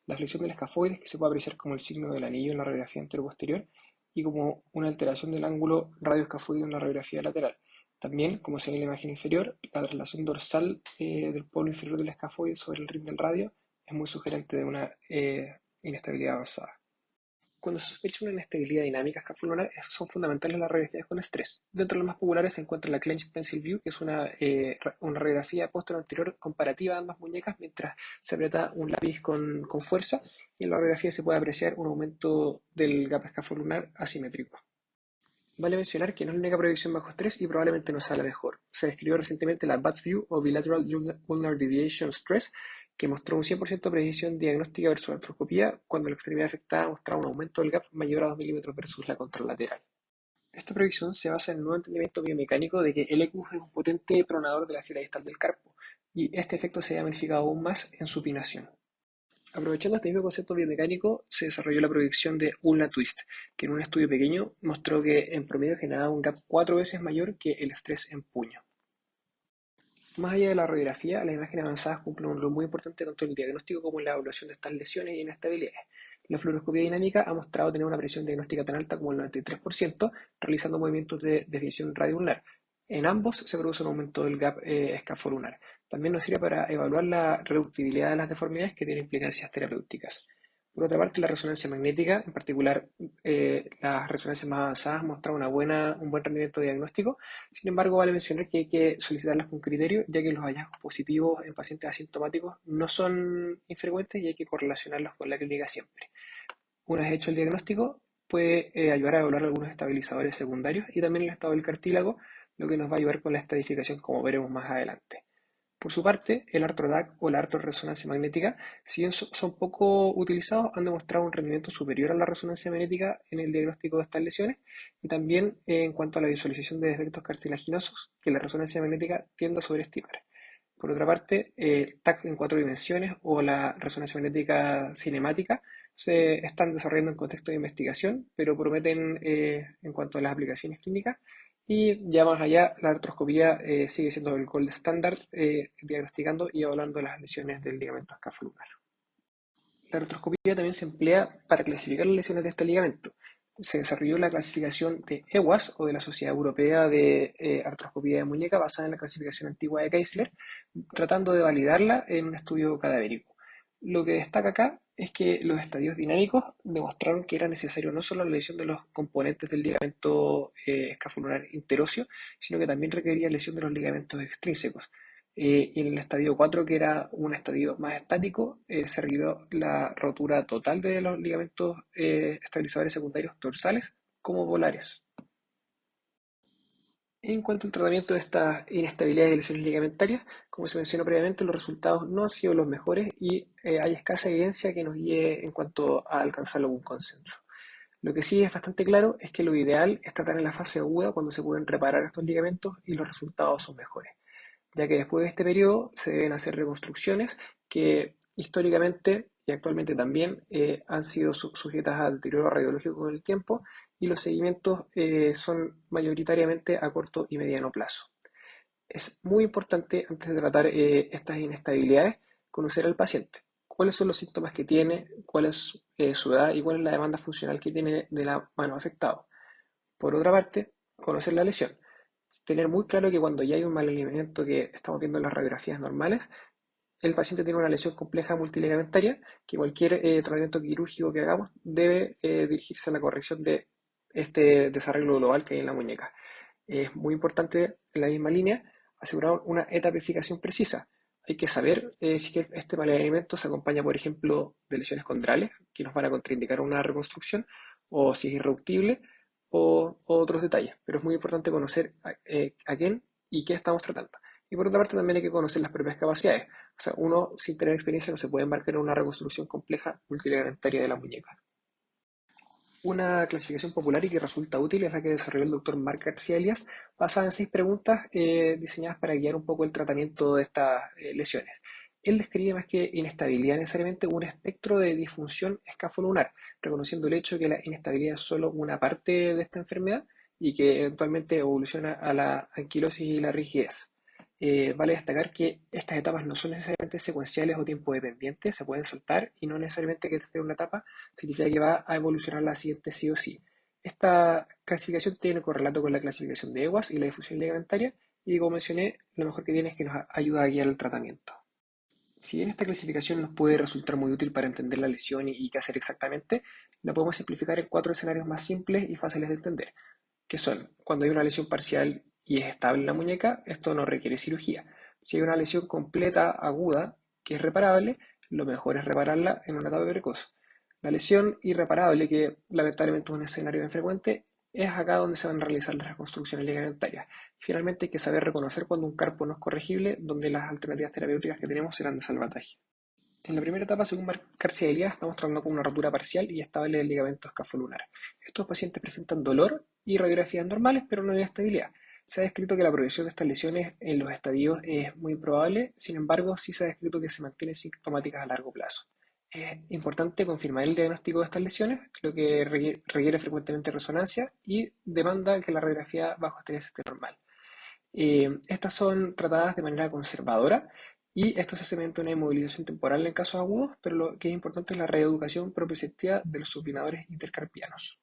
La flexión del escafoides, que se puede apreciar como el signo del anillo en la radiografía anteroposterior y como una alteración del ángulo radioescafoideo en la radiografía lateral. También, como se ve en la imagen inferior, la traslación dorsal del polo inferior del escafoide sobre el rim del radio es muy sugerente de una inestabilidad avanzada. Cuando se sospecha una inestabilidad dinámica escafolunar, son fundamentales las radiografías con estrés. Dentro de las más populares se encuentra la Clenched Pencil View, que es una radiografía posterior comparativa de ambas muñecas mientras se aprieta un lápiz con fuerza, y en la radiografía se puede apreciar un aumento del gap escafolunar asimétrico. Vale mencionar que no es la única predicción bajo estrés y probablemente no sea la mejor. Se describió recientemente la BATS View o Bilateral Ulnar Deviation Stress, que mostró un 100% precisión diagnóstica versus artroscopía cuando la extremidad afectada mostraba un aumento del gap mayor a 2 milímetros versus la contralateral. Esta predicción se basa en el nuevo entendimiento biomecánico de que el ECUS es un potente pronador de la fibra distal del carpo, y este efecto se ha magnificado aún más en supinación. Aprovechando este mismo concepto biomecánico, se desarrolló la proyección de Ulna Twist, que en un estudio pequeño mostró que en promedio generaba un gap 4 veces mayor que el estrés en puño. Más allá de la radiografía, las imágenes avanzadas cumplen un rol muy importante tanto en el diagnóstico como en la evaluación de estas lesiones y inestabilidades. La fluoroscopia dinámica ha mostrado tener una precisión diagnóstica tan alta como el 93%, realizando movimientos de definición radioulnar. En ambos se produce un aumento del gap escafolunar. También nos sirve para evaluar la reductibilidad de las deformidades que tienen implicancias terapéuticas. Por otra parte, la resonancia magnética, en particular las resonancias más avanzadas, muestran un buen rendimiento diagnóstico. Sin embargo, vale mencionar que hay que solicitarlas con criterio, ya que los hallazgos positivos en pacientes asintomáticos no son infrecuentes y hay que correlacionarlos con la clínica siempre. Una vez hecho el diagnóstico, puede ayudar a evaluar algunos estabilizadores secundarios y también el estado del cartílago, lo que nos va a ayudar con la estadificación, como veremos más adelante. Por su parte, el ArthroDAC o la artorresonancia magnética, si bien son poco utilizados, han demostrado un rendimiento superior a la resonancia magnética en el diagnóstico de estas lesiones y también en cuanto a la visualización de defectos cartilaginosos que la resonancia magnética tiende a sobreestimar. Por otra parte, el TAC en 4 dimensiones o la resonancia magnética cinemática se están desarrollando en contexto de investigación, pero prometen en cuanto a las aplicaciones clínicas. Y ya más allá, la artroscopía sigue siendo el gold standard diagnosticando y evaluando las lesiones del ligamento escafolunar. La artroscopía también se emplea para clasificar las lesiones de este ligamento. Se desarrolló la clasificación de EWAS o de la Sociedad Europea de Artroscopía de Muñeca basada en la clasificación antigua de Keisler, tratando de validarla en un estudio cadavérico. Lo que destaca acá es que los estadios dinámicos demostraron que era necesario no solo la lesión de los componentes del ligamento escafolunar interóseo, sino que también requería lesión de los ligamentos extrínsecos. Y en el estadio 4, que era un estadio más estático, se requirió la rotura total de los ligamentos estabilizadores secundarios dorsales como polares. En cuanto al tratamiento de estas inestabilidades y lesiones ligamentarias, como se mencionó previamente, los resultados no han sido los mejores y hay escasa evidencia que nos guíe en cuanto a alcanzar algún consenso. Lo que sí es bastante claro es que lo ideal es tratar en la fase aguda cuando se pueden reparar estos ligamentos y los resultados son mejores, ya que después de este periodo se deben hacer reconstrucciones que históricamente y actualmente también han sido sujetas al deterioro radiológico con el tiempo y los seguimientos son mayoritariamente a corto y mediano plazo. Es muy importante antes de tratar estas inestabilidades conocer al paciente. ¿Cuáles son los síntomas que tiene? ¿Cuál es su edad? ¿Y cuál es la demanda funcional que tiene de la mano afectada? Por otra parte, conocer la lesión. Tener muy claro que cuando ya hay un mal alineamiento que estamos viendo en las radiografías normales, el paciente tiene una lesión compleja multiligamentaria que cualquier tratamiento quirúrgico que hagamos debe dirigirse a la corrección de este desarreglo global que hay en la muñeca. Es muy importante, en la misma línea, asegurar una etapificación precisa. Hay que saber si este mal alineamiento se acompaña, por ejemplo, de lesiones condrales, que nos van a contraindicar una reconstrucción, o si es irreductible, o otros detalles. Pero es muy importante conocer a quién y qué estamos tratando. Y por otra parte también hay que conocer las propias capacidades. O sea, uno sin tener experiencia no se puede embarcar en una reconstrucción compleja multiligamentaria de la muñeca. Una clasificación popular y que resulta útil es la que desarrolló el doctor Marc García Elias, basada en 6 preguntas diseñadas para guiar un poco el tratamiento de estas lesiones. Él describe más que inestabilidad necesariamente un espectro de disfunción escafolunar, reconociendo el hecho de que la inestabilidad es solo una parte de esta enfermedad y que eventualmente evoluciona a la anquilosis y la rigidez. Vale destacar que estas etapas no son necesariamente secuenciales o tiempo dependientes, se pueden saltar y no necesariamente que esté en una etapa significa que va a evolucionar la siguiente sí o sí. Esta clasificación tiene correlato con la clasificación de EWAS y la difusión ligamentaria y como mencioné, lo mejor que tiene es que nos ayuda a guiar el tratamiento. Si bien esta clasificación nos puede resultar muy útil para entender la lesión y qué hacer exactamente, la podemos simplificar en 4 escenarios más simples y fáciles de entender, que son cuando hay una lesión parcial y es estable en la muñeca, esto no requiere cirugía. Si hay una lesión completa, aguda, que es reparable, lo mejor es repararla en una etapa precoz. La lesión irreparable, que lamentablemente es un escenario infrecuente, es acá donde se van a realizar las reconstrucciones ligamentarias. Finalmente hay que saber reconocer cuando un carpo no es corregible, donde las alternativas terapéuticas que tenemos serán de salvataje. En la primera etapa, según García Elías, estamos tratando con una rotura parcial y estable del ligamento escafolunar. Estos pacientes presentan dolor y radiografías normales, pero no inestabilidad. Se ha descrito que la progresión de estas lesiones en los estadios es muy improbable, sin embargo, sí se ha descrito que se mantienen sintomáticas a largo plazo. Es importante confirmar el diagnóstico de estas lesiones, lo que requiere frecuentemente resonancia y demanda que la radiografía bajo estrés esté normal. Estas son tratadas de manera conservadora y esto se hace mediante una inmovilización temporal en casos agudos, pero lo que es importante es la reeducación proprioceptiva de los supinadores intercarpianos.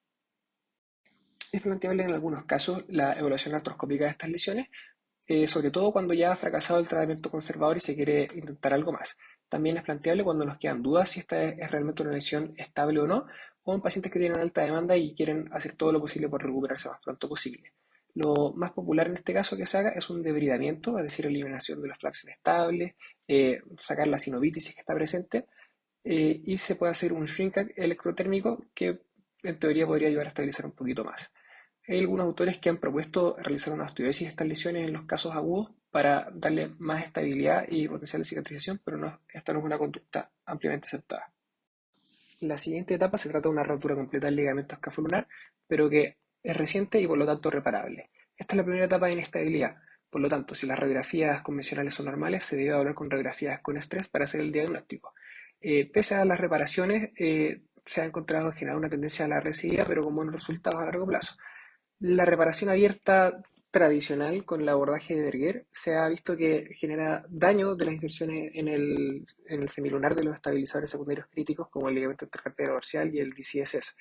Es planteable en algunos casos la evaluación artroscópica de estas lesiones, sobre todo cuando ya ha fracasado el tratamiento conservador y se quiere intentar algo más. También es planteable cuando nos quedan dudas si esta es realmente una lesión estable o no, o en pacientes que tienen alta demanda y quieren hacer todo lo posible por recuperarse lo más pronto posible. Lo más popular en este caso que se haga es un debridamiento, es decir, eliminación de los flaps inestables, sacar la sinovitis que está presente, y se puede hacer un shrinkage electrotérmico que en teoría podría ayudar a estabilizar un poquito más. Hay algunos autores que han propuesto realizar una osteodesis de estas lesiones en los casos agudos para darle más estabilidad y potencial de cicatrización, pero esta no es una conducta ampliamente aceptada. La siguiente etapa se trata de una rotura completa del ligamento escafolunar, pero que es reciente y por lo tanto reparable. Esta es la primera etapa de inestabilidad. Por lo tanto, si las radiografías convencionales son normales, se debe hablar con radiografías con estrés para hacer el diagnóstico. Pese a las reparaciones, se ha encontrado en general una tendencia a la recidiva, pero con buenos resultados a largo plazo. La reparación abierta tradicional con el abordaje de Berger se ha visto que genera daño de las inserciones en el semilunar de los estabilizadores secundarios críticos como el ligamento intercarpiano dorsal y el DCSS.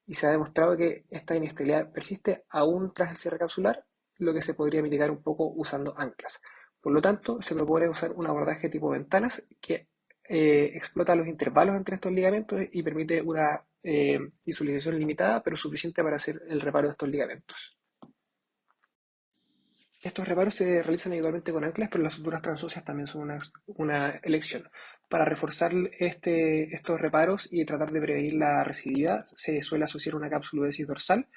Y se ha demostrado que esta inestabilidad persiste aún tras el cierre capsular, lo que se podría mitigar un poco usando anclas. Por lo tanto, se propone usar un abordaje tipo ventanas que explota los intervalos entre estos ligamentos y permite una visualización limitada, pero suficiente para hacer el reparo de estos ligamentos. Estos reparos se realizan habitualmente con anclas, pero las suturas transóseas también son una elección. Para reforzar estos reparos y tratar de prevenir la recidiva, se suele asociar una capsulodesis dorsal,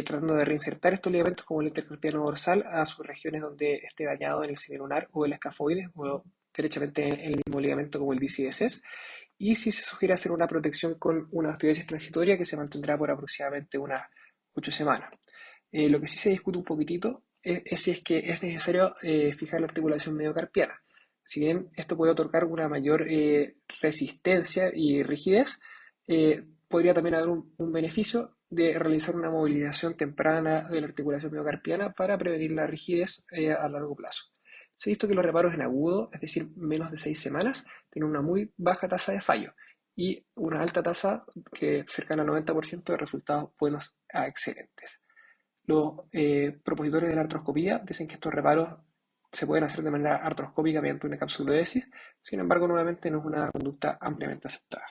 tratando de reinsertar estos ligamentos como el intercarpiano dorsal a sus regiones donde esté dañado en el semilunar o el escafoides o derechamente en el mismo ligamento como el DCSS. Y si se sugiere hacer una protección con una osteodesis transitoria que se mantendrá por aproximadamente unas 8 semanas. Lo que sí se discute un poquitito es si es que es necesario fijar la articulación mediocarpiana. Si bien esto puede otorgar una mayor resistencia y rigidez, podría también haber un beneficio de realizar una movilización temprana de la articulación miocarpiana para prevenir la rigidez a largo plazo. Se ha visto que los reparos en agudo, es decir, menos de 6 semanas, tienen una muy baja tasa de fallo y una alta tasa que cercana al 90% de resultados buenos a excelentes. Los propositores de la artroscopía dicen que estos reparos se pueden hacer de manera artroscópica mediante una capsulodesis, sin embargo, nuevamente no es una conducta ampliamente aceptada.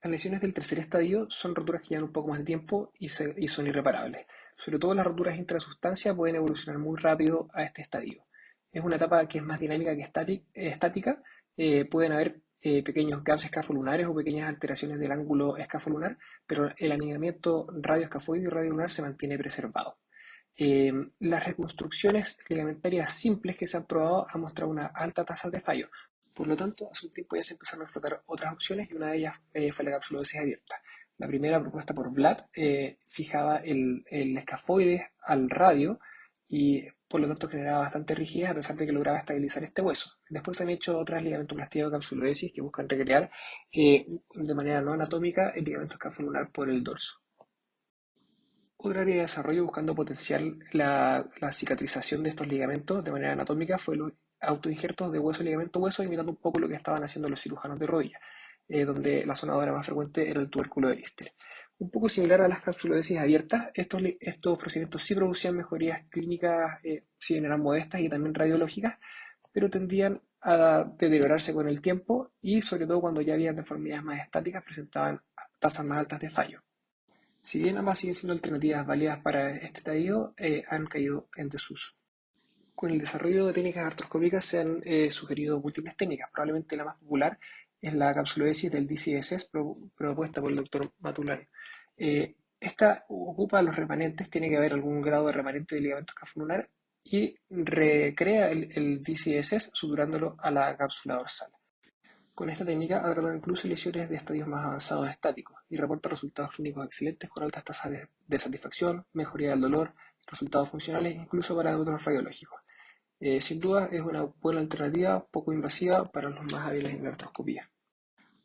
Las lesiones del tercer estadio son roturas que llevan un poco más de tiempo y son irreparables. Sobre todo las roturas intrasustancia pueden evolucionar muy rápido a este estadio. Es una etapa que es más dinámica que estática. Pueden haber pequeños gaps escafolunares o pequeñas alteraciones del ángulo escafolunar, pero el alineamiento radioescafoide y radiolunar se mantiene preservado. Eh, las reconstrucciones ligamentarias simples que se han probado han mostrado una alta tasa de fallo. Por lo tanto, hace un tiempo ya se empezaron a explotar otras opciones y una de ellas fue la capsulodesis abierta. La primera propuesta por Blatt fijaba el escafoide al radio y por lo tanto generaba bastante rigidez a pesar de que lograba estabilizar este hueso. Después se han hecho otras ligamentoplastías o capsulodesis que buscan recrear de manera no anatómica el ligamento escafolunar por el dorso. Otra área de desarrollo buscando potenciar la cicatrización de estos ligamentos de manera anatómica fue los autoinjertos de hueso, ligamento, hueso, imitando un poco lo que estaban haciendo los cirujanos de rodilla, donde la zona más frecuente era el tubérculo de Lister. Un poco similar a las capsulodesis abiertas, estos procedimientos sí producían mejorías clínicas, si bien eran modestas y también radiológicas, pero tendían a deteriorarse con el tiempo y sobre todo cuando ya había deformidades más estáticas presentaban tasas más altas de fallo. Si bien ambas siguen siendo alternativas válidas para este estadio, han caído en desuso. Con el desarrollo de técnicas artroscópicas se han sugerido múltiples técnicas. Probablemente la más popular es la capsulodesis del DCSS propuesta por el doctor Matulán. Esta ocupa los remanentes, tiene que haber algún grado de remanente de ligamento escafolunar y recrea el DCSS suturándolo a la cápsula dorsal. Con esta técnica ha tratado incluso lesiones de estadios más avanzados estáticos y reporta resultados clínicos excelentes con altas tasas de satisfacción, mejoría del dolor, resultados funcionales, incluso parámetros radiológicos. Sin duda es una buena alternativa, poco invasiva para los más hábiles en la artroscopía.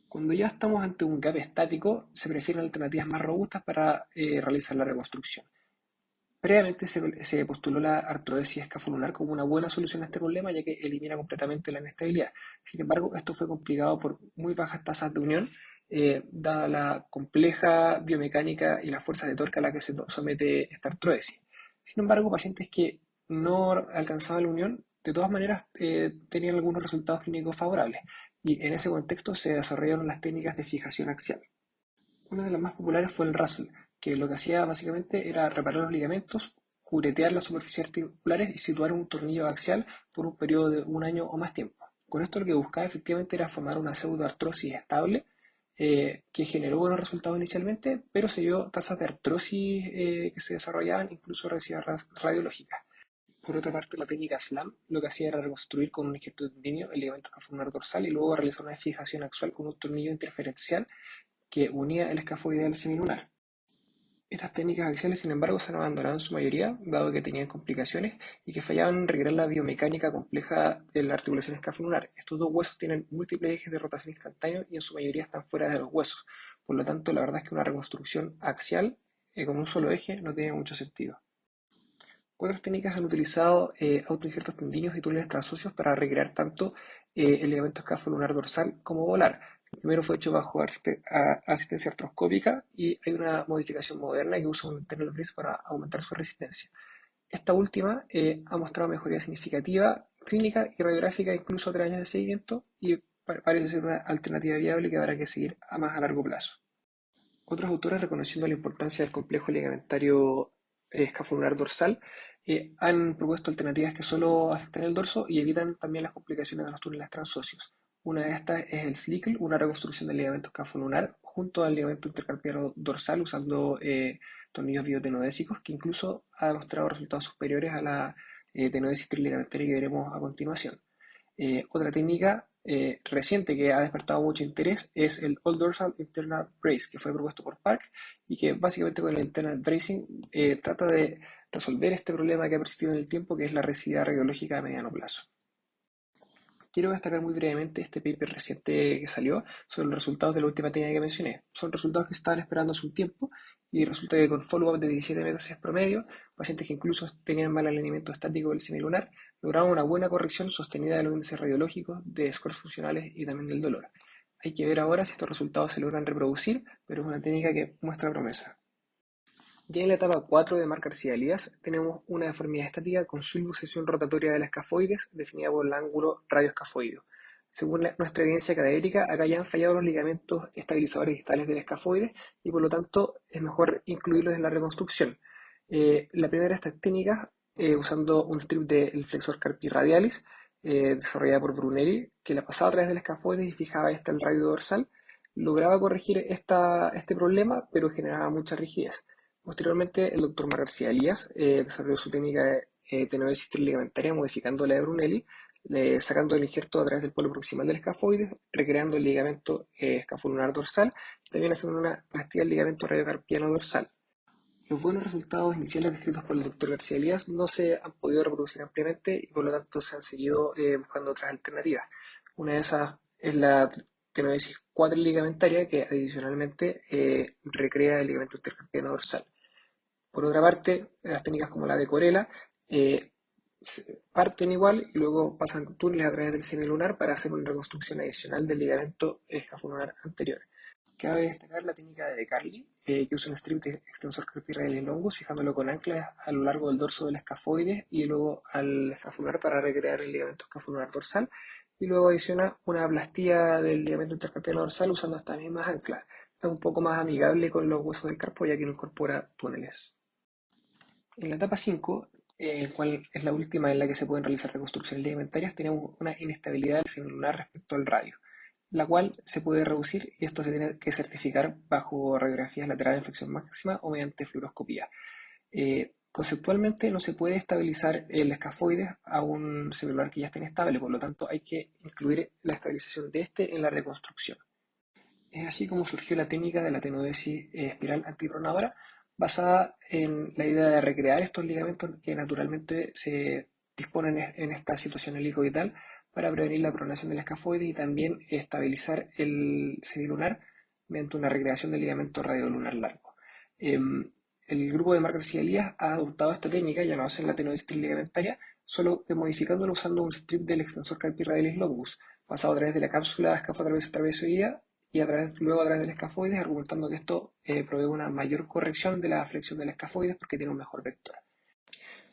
Cuando ya estamos ante un gap estático, se prefieren alternativas más robustas para realizar la reconstrucción. Previamente se postuló la artrodesis escafolunar como una buena solución a este problema, ya que elimina completamente la inestabilidad. Sin embargo, esto fue complicado por muy bajas tasas de unión, dada la compleja biomecánica y las fuerzas de torque a las que se somete esta artrodesis. Sin embargo, pacientes que no alcanzaban la unión, de todas maneras, tenían algunos resultados clínicos favorables, y en ese contexto se desarrollaron las técnicas de fijación axial. Una de las más populares fue el Russell, que lo que hacía básicamente era reparar los ligamentos, curetear las superficies articulares y situar un tornillo axial por un periodo de un año o más tiempo. Con esto lo que buscaba efectivamente era formar una pseudoartrosis estable que generó buenos resultados inicialmente, pero se vio tasas de artrosis que se desarrollaban, incluso revisiones radiológicas. Por otra parte, la técnica SLAM lo que hacía era reconstruir con un injerto de tendinio el ligamento escafolar dorsal y luego realizar una fijación axial con un tornillo interferencial que unía el escafoide al semilunar. Estas técnicas axiales, sin embargo, se han abandonado en su mayoría, dado que tenían complicaciones y que fallaban en recrear la biomecánica compleja de la articulación escafolunar. Estos dos huesos tienen múltiples ejes de rotación instantáneo y en su mayoría están fuera de los huesos. Por lo tanto, la verdad es que una reconstrucción axial con un solo eje no tiene mucho sentido. Otras técnicas han utilizado autoinjertos tendinios y túneles transóseos para recrear tanto el ligamento escafolunar dorsal como volar. El primero fue hecho bajo asistencia artroscópica y hay una modificación moderna que usa un internal brace para aumentar su resistencia. Esta última ha mostrado mejoría significativa clínica y radiográfica incluso a 3 años de seguimiento y parece ser una alternativa viable que habrá que seguir a más a largo plazo. Otros autores, reconociendo la importancia del complejo ligamentario escafolunar dorsal, han propuesto alternativas que solo afectan el dorso y evitan también las complicaciones de los túneles transóseos. Una de estas es el SLICL, una reconstrucción del ligamento escafolunar junto al ligamento intercarpiano dorsal usando tornillos biotenodésicos, que incluso ha demostrado resultados superiores a la tenodesis triligamentaria que veremos a continuación. Otra técnica reciente que ha despertado mucho interés es el All Dorsal Internal Brace, que fue propuesto por Park y que básicamente con el internal bracing trata de resolver este problema que ha persistido en el tiempo, que es la residuidad radiológica a mediano plazo. Quiero destacar muy brevemente este paper reciente que salió sobre los resultados de la última técnica que mencioné. Son resultados que estaban esperando hace un tiempo y resulta que con follow-up de 17 meses promedio, pacientes que incluso tenían mal alineamiento estático del semilunar, lograron una buena corrección sostenida de los índices radiológicos, de scores funcionales y también del dolor. Hay que ver ahora si estos resultados se logran reproducir, pero es una técnica que muestra promesa. Ya en la etapa 4 de marcar García-Elías tenemos una deformidad estática con subluxación rotatoria del escafoides definida por el ángulo radioescafoideo. Según nuestra evidencia cadavérica, acá ya han fallado los ligamentos estabilizadores distales del escafoides y por lo tanto es mejor incluirlos en la reconstrucción. La primera de estas técnicas, usando un strip del flexor carpi radialis, desarrollada por Brunelli, que la pasaba a través del escafoides y fijaba el radio dorsal, lograba corregir este problema, pero generaba mucha rigidez. Posteriormente, el doctor Mar García Elías desarrolló su técnica de tenodesis triligamentaria modificando la de Brunelli, sacando el injerto a través del polo proximal del escafoide, recreando el ligamento escafolunar dorsal y también haciendo una plastía del ligamento radiocarpiano dorsal. Los buenos resultados iniciales descritos por el doctor García Elías no se han podido reproducir ampliamente y por lo tanto se han seguido buscando otras alternativas. Una de esas es la tenodesis cuatriligamentaria que adicionalmente recrea el ligamento intercarpiano dorsal. Por otra parte, las técnicas como la de Corella eh, parten igual y luego pasan túneles a través del semilunar para hacer una reconstrucción adicional del ligamento escafolunar anterior. Cabe destacar la técnica de Carli, que usa un strip de extensor carpi radialis longus, fijándolo con anclas a lo largo del dorso del escafoide y luego al escafolunar para recrear el ligamento escafolunar dorsal. Y luego adiciona una plastía del ligamento intercarpiano dorsal usando estas mismas anclas. Está un poco más amigable con los huesos del carpo ya que no incorpora túneles. En la etapa 5, cual es la última en la que se pueden realizar reconstrucciones ligamentarias, tenemos una inestabilidad del semilunar respecto al radio, la cual se puede reducir y esto se tiene que certificar bajo radiografías laterales de flexión máxima o mediante fluoroscopía. Conceptualmente no se puede estabilizar el escafoide a un semilunar que ya esté inestable, por lo tanto hay que incluir la estabilización de este en la reconstrucción. Es así como surgió la técnica de la tenodesis espiral antipronadora, basada en la idea de recrear estos ligamentos que naturalmente se disponen en esta situación helicoidal para prevenir la pronación del escafoide y también estabilizar el semilunar mediante una recreación del ligamento radiolunar largo. El grupo de Marc García Elías ha adoptado esta técnica, ya no hacen la tenodesis triligamentaria, solo que modificándola usando un strip del extensor carpi radialis longus, pasado a través de la cápsula escafotravesoidea y luego a través del escafoides, argumentando que esto provee una mayor corrección de la flexión del escafoides porque tiene un mejor vector.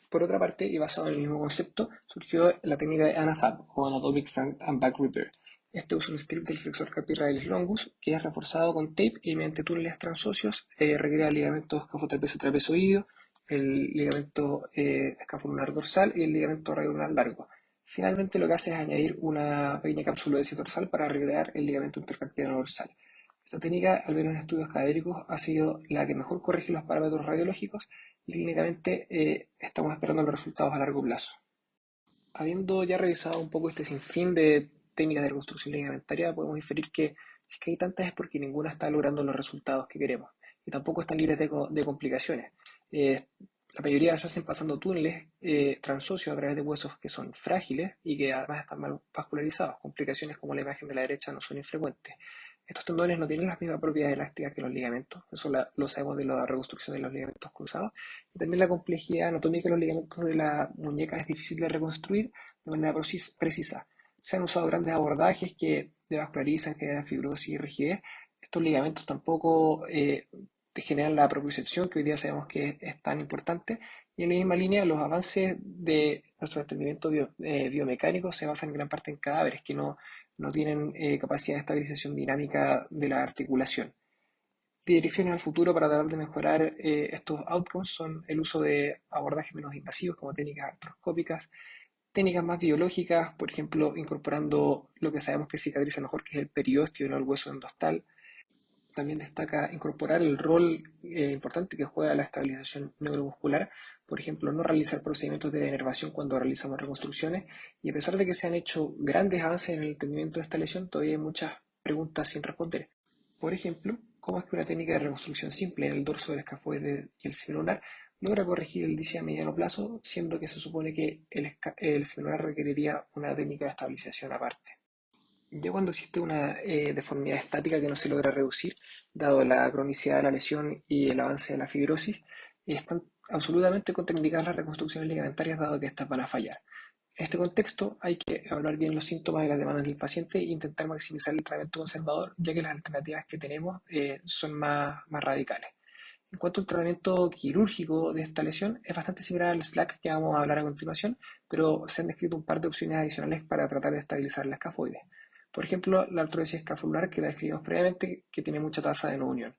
Por otra parte, y basado en el mismo concepto, surgió la técnica de ANAFAB, o Anatomic Front and Back Repair. Este usa un strip del flexor carpi radialis longus que es reforzado con tape y mediante túneles transóseos recrea el ligamento escafotrapezo-trapezoideo, el ligamento escafolunar dorsal y el ligamento radiolunar largo. Finalmente lo que hace es añadir una pequeña cápsula de dorsal para recrear el ligamento intercarpiano dorsal. Esta técnica, al menos en estudios cadavéricos, ha sido la que mejor corrige los parámetros radiológicos y clínicamente estamos esperando los resultados a largo plazo. Habiendo ya revisado un poco este sinfín de técnicas de reconstrucción ligamentaria, podemos inferir que si es que hay tantas es porque ninguna está logrando los resultados que queremos y tampoco están libres de complicaciones. La mayoría se hacen pasando túneles transóseos a través de huesos que son frágiles y que además están mal vascularizados. Complicaciones como la imagen de la derecha no son infrecuentes. Estos tendones no tienen las mismas propiedades elásticas que los ligamentos, eso lo sabemos de la reconstrucción de los ligamentos cruzados. Y también la complejidad anatómica de los ligamentos de la muñeca es difícil de reconstruir de manera precisa. Se han usado grandes abordajes que devascularizan, generan fibrosis y rigidez. Estos ligamentos tampoco generan la propiocepción, que hoy día sabemos que es tan importante. Y en la misma línea, los avances de nuestro entendimiento biomecánico se basan en gran parte en cadáveres que no tienen capacidad de estabilización dinámica de la articulación. Direcciones al futuro para tratar de mejorar estos outcomes son el uso de abordajes menos invasivos como técnicas artroscópicas, técnicas más biológicas, por ejemplo, incorporando lo que sabemos que cicatriza mejor, que es el periósteo y no el hueso endostal. También destaca incorporar el rol importante que juega la estabilización neuromuscular, por ejemplo, no realizar procedimientos de denervación cuando realizamos reconstrucciones, y a pesar de que se han hecho grandes avances en el entendimiento de esta lesión, todavía hay muchas preguntas sin responder. Por ejemplo, ¿cómo es que una técnica de reconstrucción simple en el dorso del escafoide y el semilunar logra corregir el DISI a mediano plazo, siendo que se supone que el semilunar requeriría una técnica de estabilización aparte. Ya cuando existe una deformidad estática que no se logra reducir, dado la cronicidad de la lesión y el avance de la fibrosis, están absolutamente contraindicadas las reconstrucciones ligamentarias, dado que estas van a fallar. En este contexto, hay que evaluar bien los síntomas y las demandas del paciente e intentar maximizar el tratamiento conservador, ya que las alternativas que tenemos son más radicales. En cuanto al tratamiento quirúrgico de esta lesión, es bastante similar al SLAC que vamos a hablar a continuación, pero se han descrito un par de opciones adicionales para tratar de estabilizar la escafoides. Por ejemplo, la artrodesis escafolar, que la describimos previamente, que tiene mucha tasa de no unión.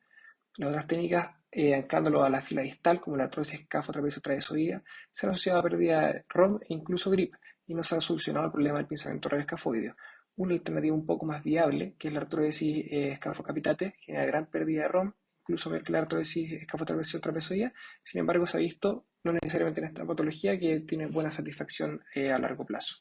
Las otras técnicas, anclándolo a la fila distal, como la artrosis escafo-trapecio-trapezoidea, se han asociado a pérdida de ROM e incluso grip, y no se ha solucionado el problema del pinzamiento radioescafoideo. Una alternativa un poco más viable, que es la artrodesis escafo-capitate, genera gran pérdida de ROM, incluso ver que la artrodesis escafo-trapecio-trapezoidea. Sin embargo, se ha visto, no necesariamente en esta patología, que tiene buena satisfacción a largo plazo.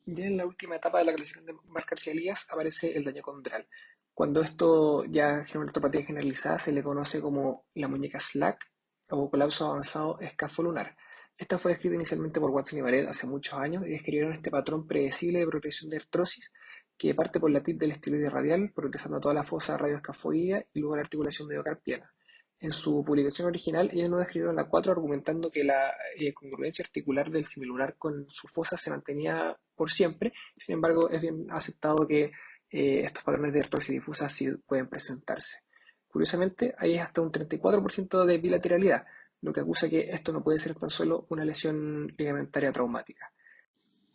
Ya en la última etapa de la clasificación de Markar-Elias aparece el daño condral. Cuando esto ya es una artropatía generalizada, se le conoce como la muñeca SLAC o colapso avanzado escafolunar. Esta fue descrita inicialmente por Watson y Barrett hace muchos años y describieron este patrón predecible de progresión de artrosis que parte por la tip del estiloide radial, progresando a toda la fosa radioescafoidea y luego la articulación mediocarpiana. En su publicación original, ellos no describieron la 4 argumentando que la congruencia articular del semilunar con su fosa se mantenía por siempre. Sin embargo, es bien aceptado que estos patrones de artrosis difusa sí pueden presentarse. Curiosamente, hay hasta un 34% de bilateralidad, lo que acusa que esto no puede ser tan solo una lesión ligamentaria traumática.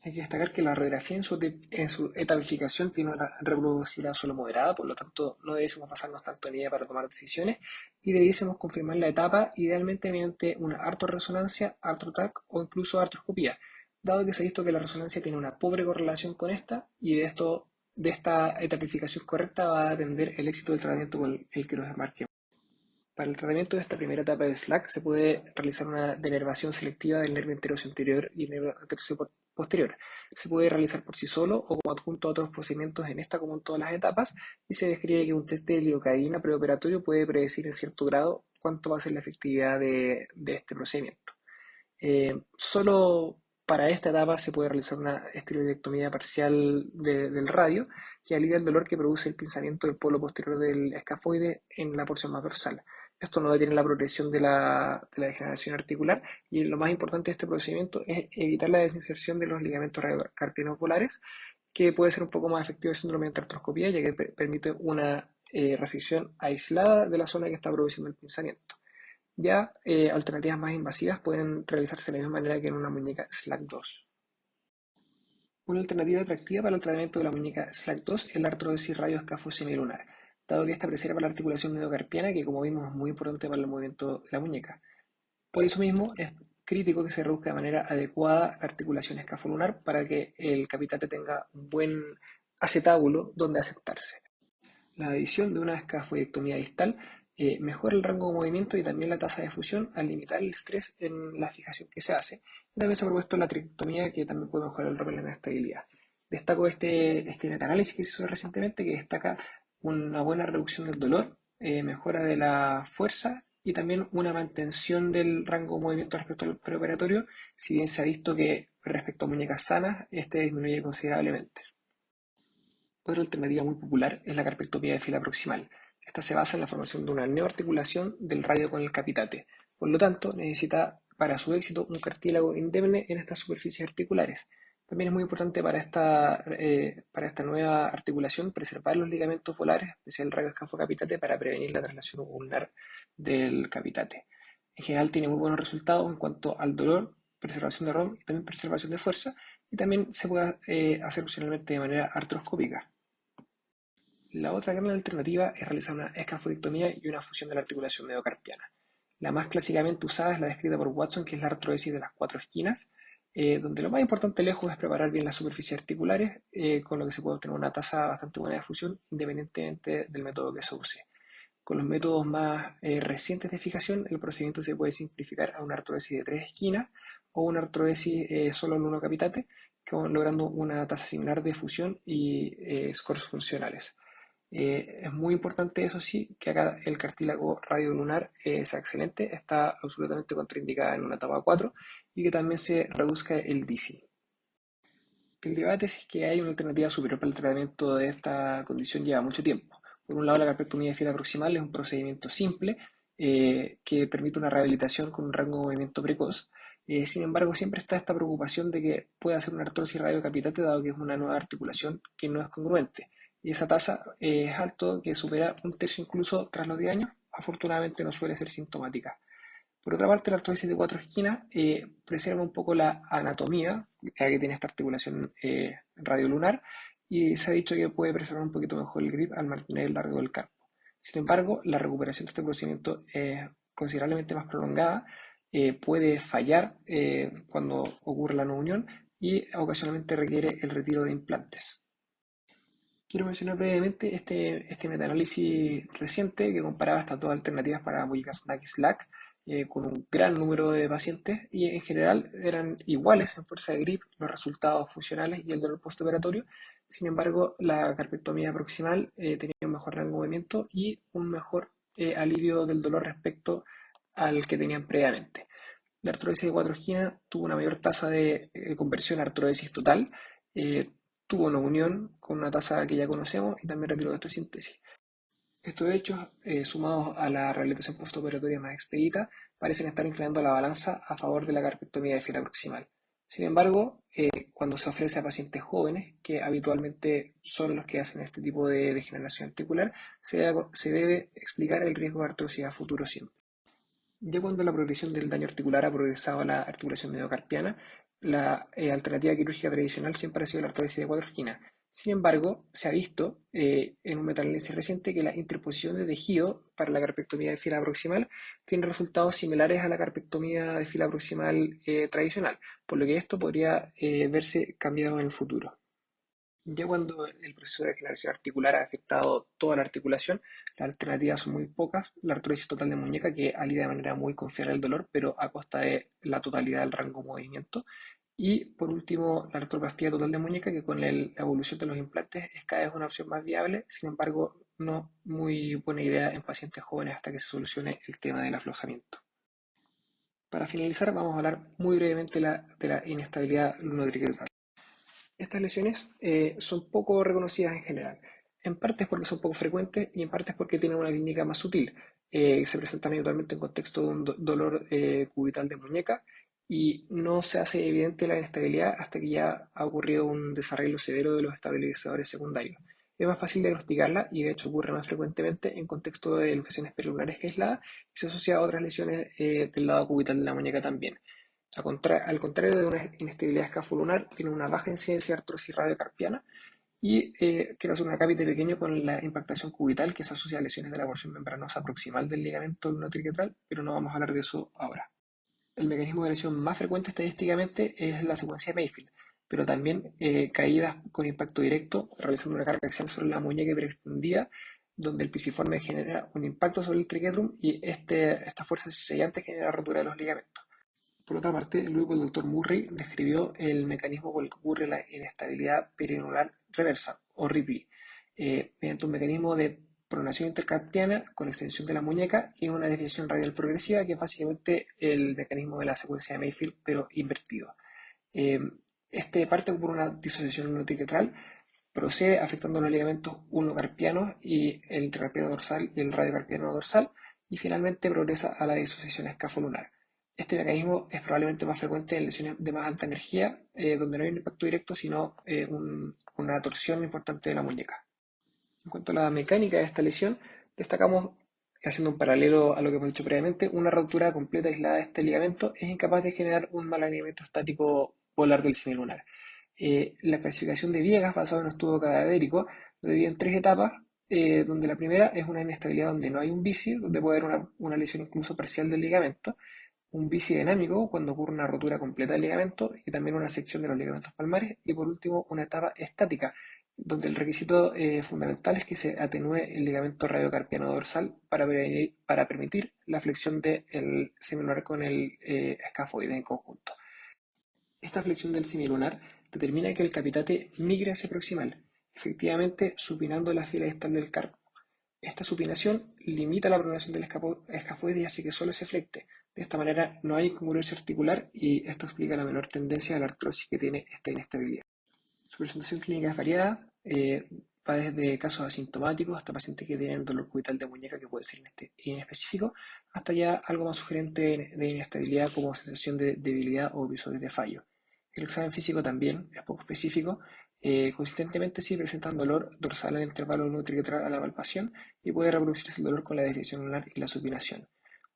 Hay que destacar que la radiografía en su etapificación tiene una reproducibilidad solo moderada, por lo tanto no debiésemos basarnos tanto en ella para tomar decisiones y debiésemos confirmar la etapa idealmente mediante una artorresonancia, artrotrack o incluso artroscopía, dado que se ha visto que la resonancia tiene una pobre correlación con esta y de esta etapificación correcta va a depender el éxito del tratamiento con el que nos marquemos. Para el tratamiento de esta primera etapa de SLAC se puede realizar una denervación selectiva del nervio anterior y el nervio posterior. Se puede realizar por sí solo o como adjunto a otros procedimientos en esta como en todas las etapas y se describe que un test de lidocaína preoperatorio puede predecir en cierto grado cuánto va a ser la efectividad de este procedimiento. Solo para esta etapa se puede realizar una esteroidectomía parcial del radio que alivia el dolor que produce el pinzamiento del polo posterior del escafoide en la porción más dorsal. Esto no detiene la progresión de la degeneración articular y lo más importante de este procedimiento es evitar la desinserción de los ligamentos radiocarpianos polares, que puede ser un poco más efectivo el síndrome de artroscopía, ya que permite una resección aislada de la zona que está produciendo el pinzamiento. Ya alternativas más invasivas pueden realizarse de la misma manera que en una muñeca SLAC2. Una alternativa atractiva para el tratamiento de la muñeca SLAC2 es la artrodesis radioescafo-semilunar, dado que esta preserva la articulación mediocarpiana, que como vimos es muy importante para el movimiento de la muñeca. Por eso mismo es crítico que se reduzca de manera adecuada la articulación escafolunar para que el capitate tenga un buen acetábulo donde asentarse. La adición de una escafoidectomía distal mejora el rango de movimiento y también la tasa de fusión al limitar el estrés en la fijación que se hace. Y también se ha propuesto la tricectomía, que también puede mejorar el rol en la estabilidad. Destaco este metaanálisis que se hizo recientemente, que destaca una buena reducción del dolor, mejora de la fuerza y también una mantención del rango de movimiento respecto al preoperatorio, si bien se ha visto que respecto a muñecas sanas, este disminuye considerablemente. Otra alternativa muy popular es la carpectomía de fila proximal. Esta se basa en la formación de una neoarticulación del radio con el capitate. Por lo tanto, necesita para su éxito un cartílago indemne en estas superficies articulares. También es muy importante para esta nueva articulación preservar los ligamentos polares, especial el radio escafo-capitate, para prevenir la traslación ulnar del capitate. En general tiene muy buenos resultados en cuanto al dolor, preservación de ROM y también preservación de fuerza, y también se puede hacer opcionalmente de manera artroscópica. La otra gran alternativa es realizar una escafoidectomía y una fusión de la articulación mediocarpiana. La más clásicamente usada es la descrita por Watson, que es la artrodesis de las cuatro esquinas, donde lo más importante lejos es preparar bien las superficies articulares, con lo que se puede obtener una tasa bastante buena de fusión independientemente del método que se use. Con los métodos más recientes de fijación, el procedimiento se puede simplificar a una artrodesis de tres esquinas o una artrodesis solo en uno capitate, logrando una tasa similar de fusión y scores funcionales. Es muy importante, eso sí, que acá el cartílago radiolunar sea excelente, está absolutamente contraindicada en una etapa 4 y que también se reduzca el DISI. El debate si es que hay una alternativa superior para el tratamiento de esta condición lleva mucho tiempo. Por un lado, la carpectomía de fila proximal es un procedimiento simple que permite una rehabilitación con un rango de movimiento precoz. Sin embargo, siempre está esta preocupación de que pueda ser una artrosis radiocapitate dado que es una nueva articulación que no es congruente. Y esa tasa es alto, que supera un tercio incluso tras los 10 años. Afortunadamente no suele ser sintomática. Por otra parte, la artrosis de cuatro esquinas preserva un poco la anatomía, ya que tiene esta articulación radiolunar, y se ha dicho que puede preservar un poquito mejor el grip al mantener el largo del carpo. Sin embargo, la recuperación de este procedimiento es considerablemente más prolongada, puede fallar cuando ocurre la no unión y ocasionalmente requiere el retiro de implantes. Quiero mencionar brevemente este metaanálisis reciente que comparaba estas dos alternativas para muñecas Nike-Slack con un gran número de pacientes y en general eran iguales en fuerza de grip, los resultados funcionales y el dolor postoperatorio. Sin embargo, la carpectomía proximal tenía un mejor rango de movimiento y un mejor alivio del dolor respecto al que tenían previamente. La artrosis de cuatro esquinas tuvo una mayor tasa de conversión a artrosis total, eh, tuvo una unión con una tasa que ya conocemos y también retiro de osteosíntesis. Estos hechos, sumados a la rehabilitación postoperatoria más expedita, parecen estar inclinando la balanza a favor de la carpectomía de fila proximal. Sin embargo, cuando se ofrece a pacientes jóvenes, que habitualmente son los que hacen este tipo de degeneración articular, se debe explicar el riesgo de artrosis a futuro siempre. Ya cuando la progresión del daño articular ha progresado a la articulación miocarpiana, la alternativa quirúrgica tradicional siempre ha sido la artrosis de cuatro esquinas. Sin embargo, se ha visto en un metaanálisis reciente que la interposición de tejido para la carpectomía de fila proximal tiene resultados similares a la carpectomía de fila proximal tradicional, por lo que esto podría verse cambiado en el futuro. Ya cuando el proceso de degeneración articular ha afectado toda la articulación, las alternativas son muy pocas. La artrosis total de muñeca, que alivia de manera muy confiable el dolor, pero a costa de la totalidad del rango de movimiento. Y por último, la artroplastía total de muñeca, que con la evolución de los implantes es cada vez una opción más viable, sin embargo, no muy buena idea en pacientes jóvenes hasta que se solucione el tema del aflojamiento. Para finalizar, vamos a hablar muy brevemente de la inestabilidad lunotriquetral. Estas lesiones son poco reconocidas en general. En parte es porque son poco frecuentes y en parte es porque tienen una clínica más sutil. Se presentan habitualmente en contexto de un dolor cubital de muñeca y no se hace evidente la inestabilidad hasta que ya ha ocurrido un desarrollo severo de los estabilizadores secundarios. Es más fácil diagnosticarla y de hecho ocurre más frecuentemente en contexto de luxaciones perilunares que aisladas y se asocia a otras lesiones del lado cubital de la muñeca también. Al contrario de una inestabilidad escafolunar, tiene una baja incidencia de artrosis radiocarpiana y quiero hacer un acápite pequeño con la impactación cubital que se asocia a lesiones de la porción membranosa proximal del ligamento lunotriquetral, pero no vamos a hablar de eso ahora. El mecanismo de lesión más frecuente estadísticamente es la secuencia Mayfield, pero también caídas con impacto directo realizando una carga axial sobre la muñeca hiperextendida, donde el pisiforme genera un impacto sobre el triquetrum y esta fuerza sellante genera rotura de los ligamentos. Por otra parte, luego el doctor Murray describió el mecanismo por el que ocurre la inestabilidad perianular reversa, o RIPI, mediante un mecanismo de pronación intercarpiana con extensión de la muñeca y una desviación radial progresiva, que es básicamente el mecanismo de la secuencia de Mayfield, pero invertido. Eh, este parte por una disociación notiquetral, procede afectando los ligamentos ulnocarpianos y el intercarpiano dorsal y el radiocarpiano dorsal, y finalmente progresa a la disociación escafolunar. Este mecanismo es probablemente más frecuente en lesiones de más alta energía, donde no hay un impacto directo, sino una torsión importante de la muñeca. En cuanto a la mecánica de esta lesión, destacamos, haciendo un paralelo a lo que hemos dicho previamente, una rotura completa aislada de este ligamento es incapaz de generar un mal alineamiento estático polar del semilunar. La clasificación de Viegas, basada en un estudio cadavérico, lo divide en tres etapas, donde la primera es una inestabilidad donde no hay un bici, donde puede haber una lesión incluso parcial del ligamento, un bici dinámico cuando ocurre una rotura completa del ligamento y también una sección de los ligamentos palmares, y por último una etapa estática, donde el requisito fundamental es que se atenúe el ligamento radiocarpiano dorsal para permitir la flexión del semilunar con el escafoide en conjunto. Esta flexión del semilunar determina que el capitate migre hacia proximal. efectivamente supinando la fila distal del carpo. Esta supinación limita la prolongación del escafoide y hace que solo se flecte. De esta manera no hay incongruencia articular y esto explica la menor tendencia a la artrosis que tiene esta inestabilidad. Su presentación clínica es variada, va desde casos asintomáticos hasta pacientes que tienen dolor cubital de muñeca que puede ser inespecífico, hasta ya algo más sugerente de inestabilidad como sensación de debilidad o episodios de fallo. El examen físico también es poco específico, consistentemente sí presentan dolor dorsal en el intervalo lunotriquetral a la palpación y puede reproducirse el dolor con la desviación lunar y la supinación.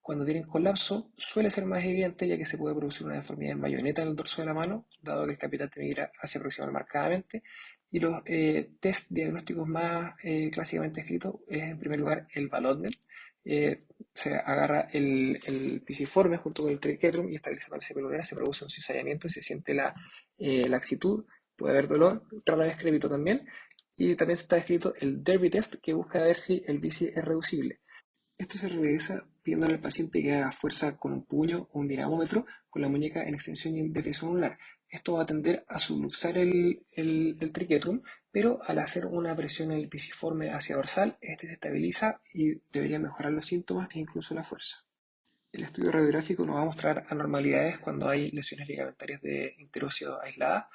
Cuando tienen colapso, suele ser más evidente ya que se puede producir una deformidad en bayoneta en el dorso de la mano, dado que el capitate migra hacia proximal marcadamente, y los test diagnósticos más clásicamente escritos es en primer lugar el Ballotnet. Se agarra el pisiforme junto con el triquetrum y estabilizando el celular se produce un cizallamiento y se siente la laxitud, puede haber dolor, rara vez crepito también, y también se está escrito el Derby Test que busca ver si el bici es reducible. Esto se realiza pidiéndole al paciente que haga fuerza con un puño o un dinamómetro con la muñeca en extensión y en deflexión anular. Esto va a tender a subluxar el triquetrum, pero al hacer una presión en el pisiforme hacia dorsal, este se estabiliza y debería mejorar los síntomas e incluso la fuerza. El estudio radiográfico nos va a mostrar anormalidades cuando hay lesiones ligamentarias de interóseo aisladas.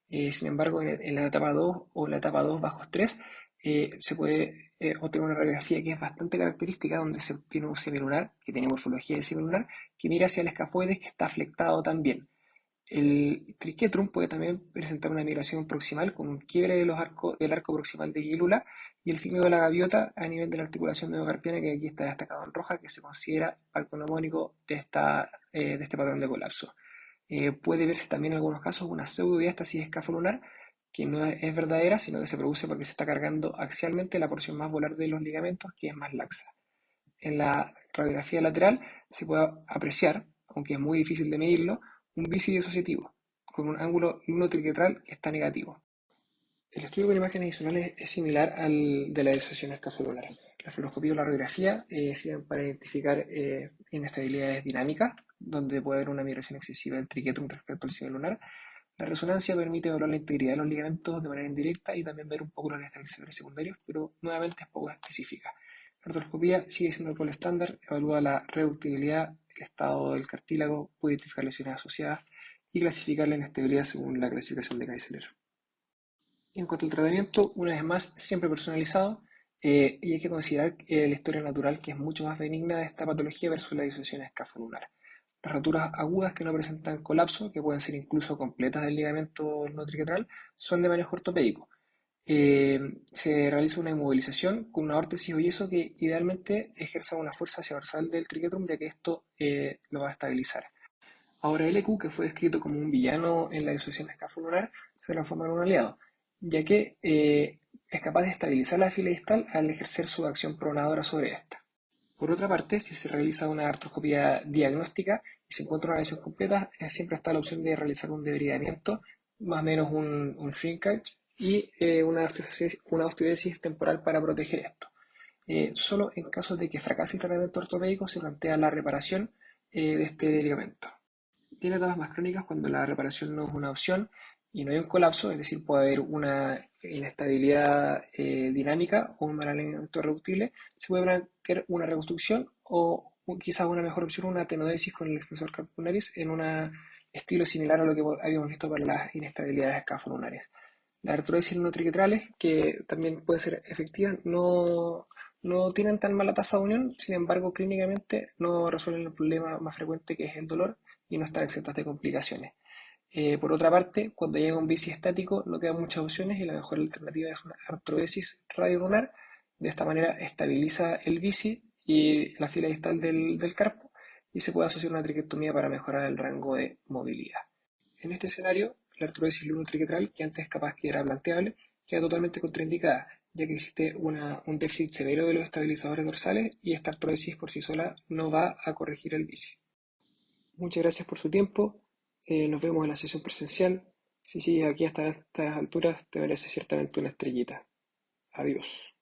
Sin embargo, en la etapa 2 o en la etapa 2 bajo estrés se puede obtener una radiografía que es bastante característica, donde se tiene un semilunar que tiene morfología de semilunar que mira hacia el escafoides que está flectado también. El triquetrum puede también presentar una migración proximal con un quiebre del arco proximal de Guílula y el signo de la gaviota a nivel de la articulación neocarpiana, que aquí está destacado en roja, que se considera palpognomónico de este patrón de colapso. Puede verse también en algunos casos una pseudodiástasis escafolunar, que no es verdadera, sino que se produce porque se está cargando axialmente la porción más volar de los ligamentos, que es más laxa. En la radiografía lateral se puede apreciar, aunque es muy difícil de medirlo, un bici disociativo, con un ángulo lunotriquetral que está negativo. El estudio con imágenes adicionales es similar al de la disociación escafolunar. La fluoroscopía o la radiografía sirven para identificar inestabilidades dinámicas, donde puede haber una migración excesiva del triquetrum respecto al cine lunar. La resonancia permite evaluar la integridad de los ligamentos de manera indirecta y también ver un poco los estabilizadores secundarios, pero nuevamente es poco específica. La artroscopía sigue siendo el gol estándar, evalúa la reductibilidad, el estado del cartílago, puede identificar lesiones asociadas y clasificar la inestabilidad según la clasificación de Kaiser. En cuanto al tratamiento, una vez más, siempre personalizado, y hay que considerar la historia natural, que es mucho más benigna de esta patología versus la disociación escafolunar. Las roturas agudas que no presentan colapso, que pueden ser incluso completas del ligamento no triquetral, son de manejo ortopédico. Se realiza una inmovilización con una órtesis o yeso que idealmente ejerza una fuerza hacia dorsal del triquetrum, ya que esto lo va a estabilizar. Ahora el EQ, que fue descrito como un villano en la disociación escafolunar, se transforma en un aliado, ya que es capaz de estabilizar la fila distal al ejercer su acción pronadora sobre esta. Por otra parte, si se realiza una artroscopía diagnóstica y se encuentra una lesión completa, siempre está la opción de realizar un debridamiento, más o menos un shrinkage, y una osteodesis temporal para proteger esto. Solo en caso de que fracase el tratamiento ortopédico se plantea la reparación de este ligamento. Tiene etapas más crónicas cuando la reparación no es una opción y no hay un colapso, es decir, puede haber una inestabilidad dinámica o un mal alineamiento reductible. Se puede plantear una reconstrucción o quizás una mejor opción, una tenodesis con el extensor carpularis en un estilo similar a lo que habíamos visto para las inestabilidades escafolunares. Las artrodesis lunotriquetrales, que también pueden ser efectivas, no tienen tan mala tasa de unión, sin embargo, clínicamente no resuelven el problema más frecuente que es el dolor y no están exentas de complicaciones. Por otra parte, cuando llega un bici estático no quedan muchas opciones y la mejor alternativa es una artrodesis radiolunar. De esta manera estabiliza el bici y la fila distal del carpo y se puede asociar una triquectomía para mejorar el rango de movilidad. En este escenario, la artrodesis lunotriquetral, que antes capaz que era planteable, queda totalmente contraindicada, ya que existe un déficit severo de los estabilizadores dorsales y esta artrodesis por sí sola no va a corregir el bici. Muchas gracias por su tiempo. Nos vemos en la sesión presencial. Si sigues aquí hasta estas alturas, te mereces ciertamente una estrellita. Adiós.